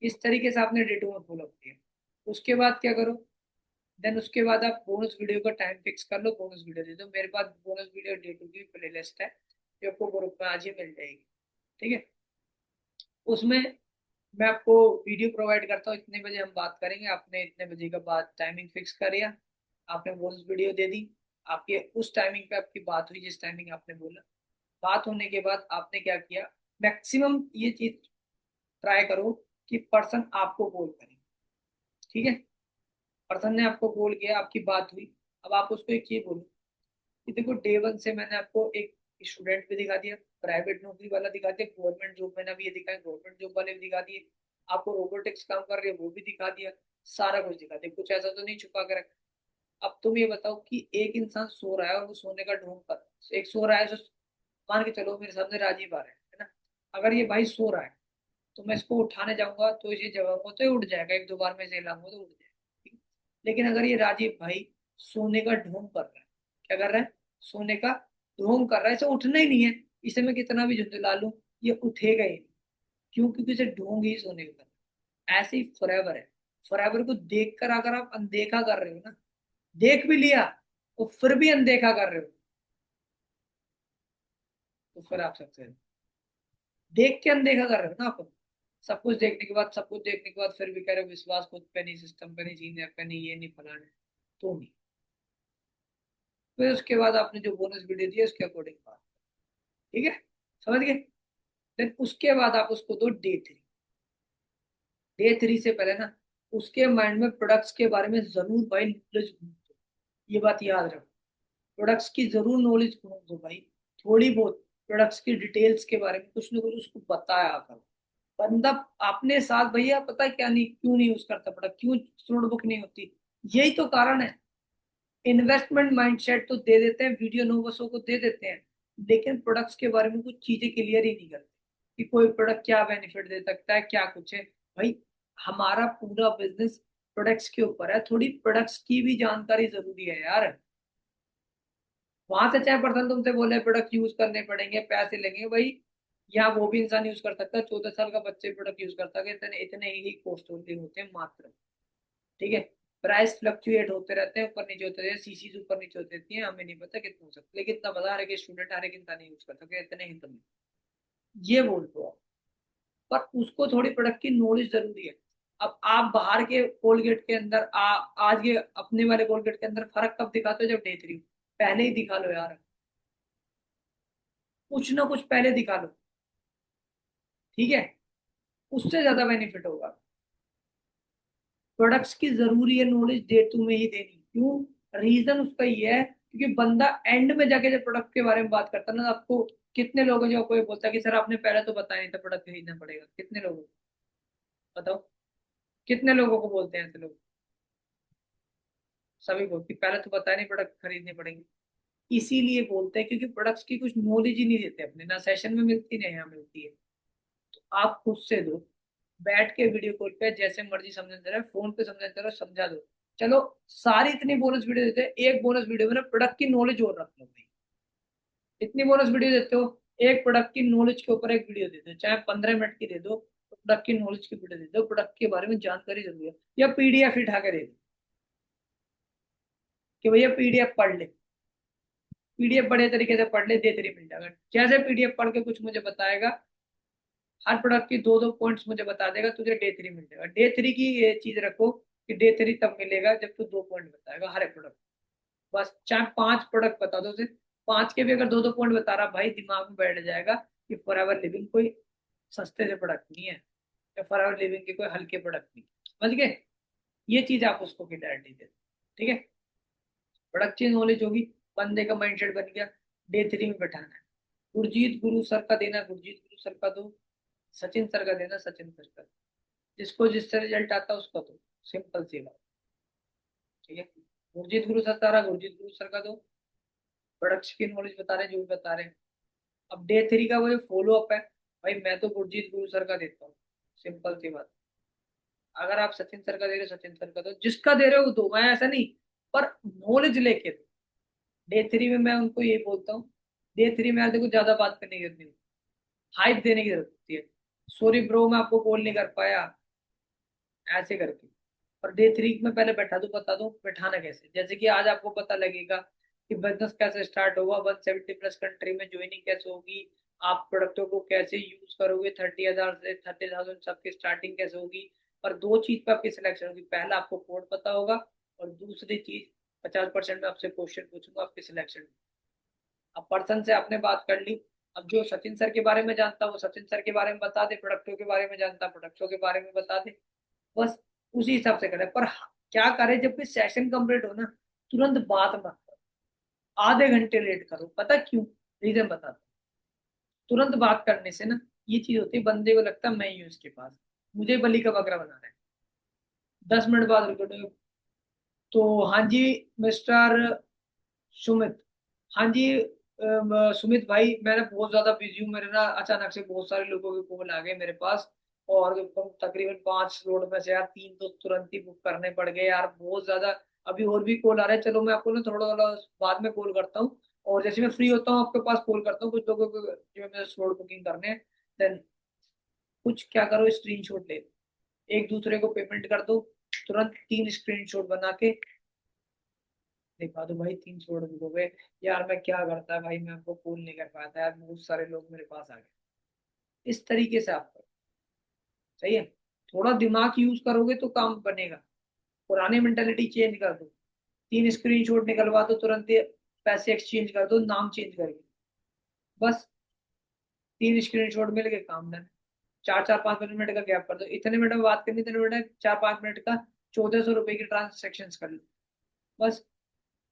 इस तरीके से आपने डे टू में फॉलो किया। उसके बाद क्या करो? देन उसके बाद आप बोनस वीडियो का टाइम फिक्स कर लो, बोनस वीडियो दे दो। मेरे पास बोनस वीडियो डे टू की प्ले लिस्ट है, जो आपको ग्रुप में आज ही मिल जाएगी। ठीक है? उसमें मैं आपको वीडियो प्रोवाइड करता हूँ, इतने बजे हम बात करेंगे, आपने इतने बजे का बाद टाइमिंग फिक्स कर लिया, आपने बोनस वीडियो दे दी, आपके उस टाइमिंग पे आपकी बात हुई जिस टाइमिंग आपने बोला। बात होने के बाद आपने क्या किया? मैक्सिमम ये चीज ट्राई करो कि पर्सन आपको कॉल करे। ठीक है? पर्सन ने आपको कॉल किया, आपकी बात हुई, अब आप उसको एक चीज बोलो कि देखो, डे वन से मैंने आपको एक स्टूडेंट भी दिखा दिया, प्राइवेट नौकरी वाला दिखा दिया, गवर्नमेंट जॉब मैंने अभी ये दिखाया, गवर्नमेंट जॉब वाले भी दिखा दिए, आपको रोबोटिक्स काम कर रही है वो भी दिखा दिया, सारा कुछ दिखा दिया, कुछ ऐसा तो नहीं छुपा के रखा। अब तुम ये बताओ कि एक इंसान सो रहा है और वो सोने का ढोंग कर, एक सो रहा है जो, मान के चलो मेरे सामने राजीव आ रहा है ना, अगर ये भाई सो रहा है तो मैं इसको उठाने जाऊंगा तो इसे जगाऊंगा तो ये उठ जाएगा, एक दो बार में इसे हिलाऊंगा तो उठ जाएगा। ठीक है? लेकिन अगर ये राजीव भाई सोने का ढोंग कर रहा है, क्या कर रहा है? सोने का ढोंग कर रहा है, इसे उठना ही नहीं है, इसे मैं कितना भी झुंझुला लूं ये उठेगा ही नहीं। क्यों? क्योंकि इसे ढोंग ही सोने का करना है। ऐसे ही फॉरएवर है। फॉरएवर को देखकर अगर आप अनदेखा कर रहे हो ना, देख भी लिया तो फिर भी अनदेखा कर रहे हो, तो फिर आप सकते हैं। देख के अनदेखा कर रहे हो ना आप, सब कुछ देखने के बाद, सब कुछ देखने के बाद फिर भी कह रहे हो विश्वास खुद पे नहीं, सिस्टम पे नहीं, जीने पे नहीं, ये नहीं, फलाना है, तो नहीं। फिर उसके बाद आपने जो बोनस वीडियो दिया उसके अकॉर्डिंग बात। ठीक है? समझ गए? देन उसके बाद आप उसको दो डे थ्री। डे थ्री से पहले ना उसके माइंड में प्रोडक्ट्स के बारे में जरूर भाई नॉलेज, ये बात याद रखो, प्रोडक्ट्स की जरूर नॉलेज दो भाई, थोड़ी बहुत प्रोडक्ट्स की डिटेल्स के बारे में कुछ ना कुछ उसको बताया करो। बंदा अपने साथ, भैया पता है क्या नहीं, क्यों नहीं यूज करता प्रोडक्ट, क्यों नोटबुक नहीं होती? यही तो कारण है। इन्वेस्टमेंट माइंडसेट तो दे देते हैं, वीडियो नोवसों को दे देते हैं, लेकिन प्रोडक्ट्स के बारे में कुछ चीजें क्लियर ही नहीं करते कि कोई प्रोडक्ट क्या बेनिफिट दे सकता है, क्या कुछ है। भाई हमारा पूरा बिजनेस प्रोडक्ट्स के ऊपर है, थोड़ी प्रोडक्ट्स की भी जानकारी जरूरी है यार। वहां से चाहे पर्सन तुमसे बोले प्रोडक्ट यूज करने पड़ेंगे, पैसे लगेंगे, भाई यहाँ वो भी इंसान यूज कर सकता है, 14 साल का बच्चे प्रोडक्ट यूज करता है, इतने इतने ही कॉस्ट होते हैं मात्र। ठीक है? प्राइस फ्लक्चुएट होते रहते हैं, ऊपर नीचे होते रहते हैं, सीसीज ऊपर नीचे होती रहती है, हमें नहीं पता कितना हो सकता है, लेकिन इतना बता रहे कि स्टूडेंट हर एक इंसान यूज कर सकते इतने ही तुम, ये बोल दो आप। पर उसको थोड़ी प्रोडक्ट की नॉलेज जरूरी है। अब आप बाहर के कोलगेट के अंदर आज के अपने वाले कोलगेट के अंदर फर्क कब दिखाते हो? जब डे थ्री, पहले ही दिखा लो यार, कुछ ना कुछ पहले दिखा लो। ठीक है? उससे ज्यादा बेनिफिट होगा। प्रोडक्ट्स की जरूरी है नॉलेज डे टू में ही देनी। क्यों? रीजन उसका ये है क्योंकि बंदा एंड में जाके जब प्रोडक्ट के बारे में बात करता है ना, आपको कितने लोग हैं जो आपको ये बोलता है कि सर आपने पहले तो बताया नहीं था प्रोडक्ट खरीदना पड़ेगा? कितने लोगों को बताओ, कितने लोगों को बोलते हैं ऐसे लोग? सभी को, कि पहले तो बताया नहीं प्रोडक्ट खरीदने पड़ेंगे। इसीलिए बोलते हैं क्योंकि प्रोडक्ट्स की कुछ नॉलेज ही नहीं देते अपने, ना सेशन में मिलती ना यहाँ मिलती है। तो आप खुद से दो, बैठ के वीडियो कॉल पे जैसे मर्जी समझाते रहे, फोन पे समझाते रहो, समझा दो। चलो, सारी इतनी बोनस वीडियो देते हैं, एक बोनस वीडियो में ना प्रोडक्ट की नॉलेज और रख लो भाई। इतनी बोनस वीडियो देते हो, एक प्रोडक्ट की नॉलेज के ऊपर एक वीडियो दे दो, चाहे 15 मिनट की दे दो, प्रोडक्ट की नॉलेज की वीडियो दे दो, प्रोडक्ट के बारे में जानकारी जरूरी है, या पीडीएफ उठा के दे दो कि भैया पीडीएफ पढ़ ले। पीडीएफ बढ़िया तरीके से पढ़ ले, दे तेरी मिल जाएगा, जैसे पीडीएफ पढ़ के कुछ मुझे बताएगा, हर प्रोडक्ट की दो दो पॉइंट्स मुझे बता देगा, तुझे डे थ्री मिल जाएगा। डे थ्री की ये चीज रखो कि डे थ्री तब मिलेगा जब तू दो पॉइंट बताएगा हर एक प्रोडक्ट। बस चाहे 5 प्रोडक्ट बता दो उसे, पांच के भी अगर दो दो पॉइंट बता रहा, भाई दिमाग में बैठ जाएगा कि फॉरएवर लिविंग कोई सस्ते से प्रोडक्ट नहीं है, या फॉरएवर लिविंग के कोई हल्के प्रोडक्ट नहीं। समझ गए? ये चीज आप उसको क्लैरिटी दे दो। ठीक है? प्रोडक्ट की नॉलेज होगी, बंदे का माइंडसेट बन गया, डे थ्री में बैठाना है। गुरजीत गुरु सर का देना, गुरजीत गुरु सर का दो, सचिन सर का देना, सचिन सर का दो। जिसको जिससे रिजल्ट आता है उसका दो। सिंपल सी बात। ठीक है, गुरजीत गुरु सर तारा गुरजीत गुरु सर का दो, प्रोडक्ट्स की नॉलेज बता रहे हैं जो भी बता रहे हैं। अब डे 3 का वो जो फॉलो अप है, भाई मैं तो गुरजीत गुरु सर का देता हूँ, सिंपल सी बात। अगर आप सचिन सर का दे रहे हो सचिन सर का दो, जिसका दे रहे हो दो, मैं ऐसा नहीं, पर नॉलेज लेके दो। डे 3 में मैं उनको ये बोलता हूँ, डे 3 में आते को ज्यादा बात करने की जरूरत नहीं, हाइप देने की जरूरत होती है। सॉरी ब्रो मैं आपको कॉल नहीं कर पाया, ऐसे करके। और डे 3 में पहले बैठा दो, बता दो बैठाना कैसे, जैसे कि आज आपको पता लगेगा कि बिजनेस कैसे स्टार्ट होगा, 170 प्लस कंट्री में ज्वाइनिंग कैसे होगी, आप प्रोडक्टों को कैसे यूज करोगे, 30,000 से 30,000 सबकी स्टार्टिंग कैसे होगी। पर दो चीज पे आपकी सिलेक्शन होगी, पहला आपको कोड पता होगा, और दूसरी चीज 50% में आपसे क्वेश्चन पूछूंगा आपकी सिलेक्शन। अब पर्सन से आपने बात कर ली, अब जो सचिन सर के बारे में जानता वो सचिन सर के बारे में बता दे, प्रोडक्टों के बारे में जानता प्रोडक्टों के बारे में बता दे, बस उसी हिसाब से करें। पर क्या करें, जब भी सेशन कंप्लीट हो ना, तुरंत बात मत करो, आधे घंटे लेट करो, पता क्यों, रीजन बता दो। तुरंत बात करने से ना ये चीज होती है, बंदे को लगता है मैं ही हूँ इसके पास, मुझे बलि का बकरा बनाना है। 10 मिनट बाद रिकॉर्ड, तो हाँ जी मिस्टर सुमित, हाँ जी सुमित भाई मैंने बहुत ज्यादा बिजी हूँ, मेरे ना अचानक से बहुत सारे लोगों के कॉल आ गए मेरे पास, और तकरीबन 5 स्लॉट में से यार 3 तो तुरंत ही बुक करने पड़ गए यार, बहुत ज्यादा। अभी और भी कॉल आ रहे हैं, चलो मैं आपको ना थोड़ा थोड़ा बाद में कॉल करता हूँ, और जैसे मैं फ्री होता हूँ आपके पास कॉल करता हूँ, कुछ लोगों को जो मेरे स्लॉट बुकिंग करने हैं। देन कुछ क्या करो, स्क्रीनशॉट ले लो, एक दूसरे को पेमेंट कर दो, तुरंत 3 स्क्रीनशॉट बना के दिखा दो, भाई 300 हो गए। यार मैं क्या करता भाई, मैं आपको कॉल नहीं कर पाता यार, बहुत सारे लोग मेरे पास आ गए। इस तरीके से आप करो, सही है। थोड़ा दिमाग यूज करोगे तो काम बनेगा। पुरानी मेंटेलिटी चेंज कर दो, 3 स्क्रीनशॉट निकलवा दो तुरंत ही, पैसे एक्सचेंज कर दो, नाम चेंज करके, बस 3 स्क्रीनशॉट मिल गए, काम डन। 4 4 5 5 मिनट का गैप कर दो, इतने मिनट में बात करनी, इतने मिनट 4 5 मिनट का 1,400 रुपए की ट्रांजेक्शन कर लो, बस।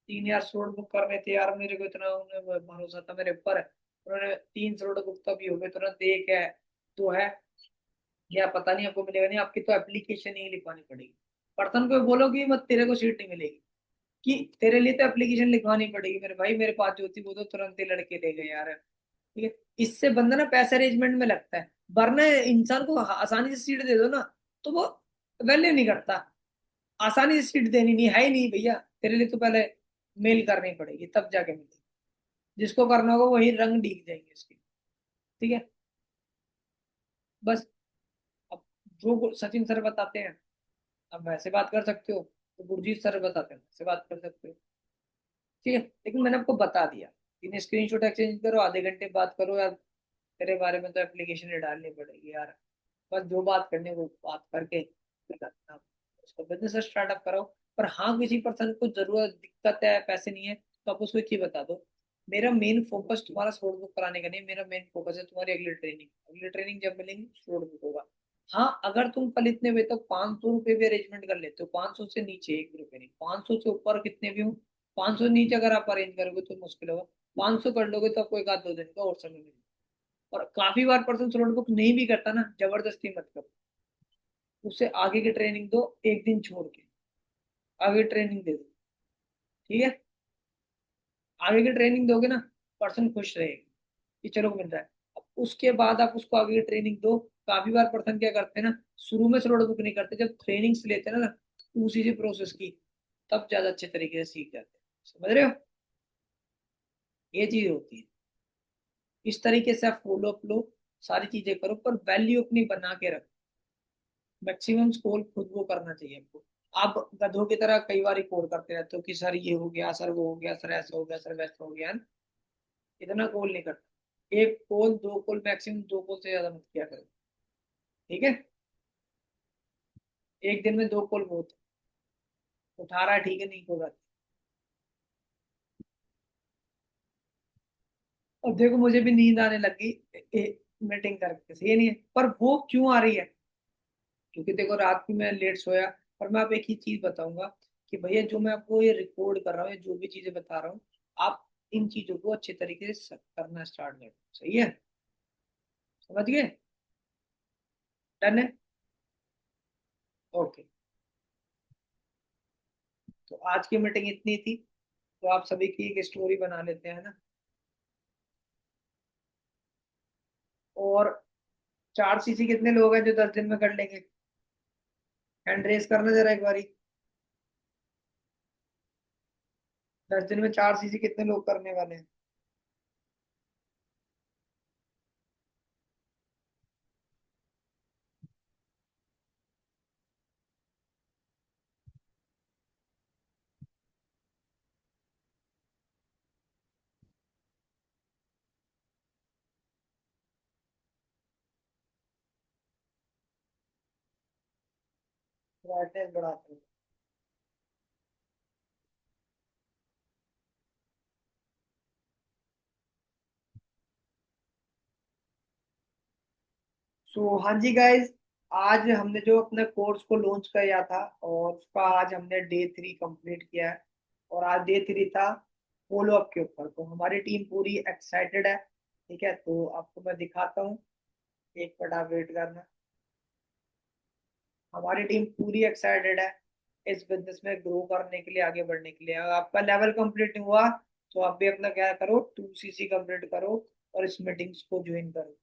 3 यार स्लॉट बुक करने थे यार, मेरे को इतना उन्हें भरोसा था मेरे ऊपर, उन्होंने 3 स्लॉट बुक तभी हो गए तुरंत, एक है दो है, या पता नहीं आपको मिलेगा नहीं, आपकी तो एप्लीकेशन ही लिखवानी पड़ेगी। पर्सन को बोलो कि मत तेरे को सीट नहीं मिलेगी, कि तेरे लिए तो एप्लीकेशन लिखवानी पड़ेगी मेरे भाई, मेरे पास जो थी वो तो तुरंत ही लड़के ले गए यार। ठीक है, इससे बंदा ना पैसे अरेंजमेंट में लगता है, वरना इंसान को आसानी से सीट दे दो ना, तो वो वैल्यू नहीं करता। आसानी से सीट देनी नहीं है ही नहीं भैया, तेरे लिए तो पहले मेल करनी पड़ेगी तब जाके मिलेगी, जिसको करना होगा वही रंग दिख जाएंगे इसके। ठीक है, बस। अब जो सचिन सर बताते हैं अब वैसे बात कर सकते हो, तो गुरजीत सर बताते हैं वैसे बात कर सकते हो। ठीक है, लेकिन मैंने आपको बता दिया, इन स्क्रीनशॉट एक्सचेंज करो, आधे घंटे बात करो यार, तेरे बारे में तो एप्लीकेशन ही डालनी पड़ेगी यार, बस जो बात करनी है वो बात करके फिर करना, उसको बिजनेस स्टार्टअप करो। पर हाँ किसी पर्सन को जरूरत दिक्कत है, पैसे नहीं है, तो आप उसको एक चीज बता दो, मेरा मेन फोकस तुम्हारा स्लोट बुक कराने का नहीं, मेरा मेन फोकस है तुम्हारी अगली ट्रेनिंग, अगली ट्रेनिंग जब मिलेंगी स्लोट बुक होगा। हाँ अगर तुम कल इतने बजे तक 500 रुपये भी अरेंजमेंट कर लेते हो, 500 से नीचे 1 रुपये नहीं, 500 से ऊपर कितने भी हो, 500 नीचे अगर आप अरेंज करोगे तो मुश्किल होगा, 500 कर लोगे तो आपको एक आध दो दिन का और समय मिलेगा। और काफी बार पर्सन स्लोट बुक नहीं भी करता ना, जबरदस्ती मत करो, उससे आगे की ट्रेनिंग दो, एक दिन छोड़ के आगे ट्रेनिंग दे दो। ठीक है, आगे की ट्रेनिंग दोगे ना, पर्सन खुश रहेगा कि चलो मिल रहा है। अब उसके बाद आप उसको आगे की ट्रेनिंग दो। काफी बार पर्सन क्या करते हैं ना, शुरू में स्लोट बुक नहीं करते, जब ट्रेनिंग्स लेते हैं ना उसी से प्रोसेस की, तब ज्यादा अच्छे तरीके से सीख जाते हैं, समझ रहे हो, ये चीज होती है। इस तरीके से आप फॉलो अप लो, सारी चीजें करो, पर वैल्यू अपनी बना के रखो। मैक्सिमम स्कोर खुद को करना चाहिए आपको। आप गधों की तरह कई बार कोड करते रहते हो कि सर ये हो गया, सर वो हो गया, सर ऐसा हो गया, सर वैसा हो गया, है ना? इतना कॉल नहीं करता, एक कॉल दो कॉल मैक्सिमम, दो कॉल से ज्यादा मत किया करो। ठीक है, एक दिन में 2 कॉल बहुत है। उठा रहा है ठीक है, नहीं कोई बात नहीं। और देखो मुझे भी नींद आने लगी मीटिंग करके, ये नहीं है, पर वो क्यों आ रही है, क्योंकि देखो रात में मैं लेट सोया। पर मैं आप एक ही चीज बताऊंगा कि भैया जो मैं आपको ये रिकॉर्ड कर रहा हूँ, या जो भी चीजें बता रहा हूँ, आप इन चीजों को अच्छे तरीके से करना स्टार्ट करो, सही है, समझ गए, डन है, ओके। तो आज की मीटिंग इतनी थी। तो आप सभी की एक स्टोरी बना लेते हैं ना। और 4 सीसी कितने लोग हैं जो 10 दिन में कर लेंगे? हैंड रेस करना जरा एक बारी। 10 दिन में 4 सीसी कितने लोग करने वाले हैं? ब्राइटनेस बढ़ाते हैं। हाँ जी गाइज, आज हमने जो अपने कोर्स को लॉन्च किया था और उसका आज हमने डे 3 कंप्लीट किया है। और आज डे 3 था फॉलो अप के ऊपर। तो हमारी टीम पूरी एक्साइटेड है। ठीक है, तो आपको मैं दिखाता हूँ। एक मिनट आप वेट करना। हमारी टीम पूरी एक्साइटेड है इस बिजनेस में ग्रो करने के लिए, आगे बढ़ने के लिए। अगर आपका लेवल कंप्लीट नहीं हुआ तो आप भी अपना क्या करो, 2 सीसी कंप्लीट करो और इस मीटिंग्स को ज्वाइन करो।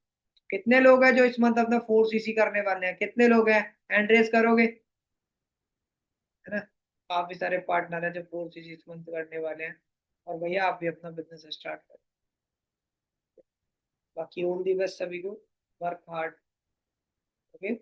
कितने लोग हैं जो इस मंथ अपना 4 सीसी करने वाले हैं? कितने लोग हैं? हैंड रेस करोगे, है ना? काफी सारे पार्टनर हैं जो 4 सीसी इस मंथ करने वाले हैं। और भैया आप भी अपना बिजनेस स्टार्ट करो। बाकी ऑल दी बेस्ट सभी को। Work hard. ओके।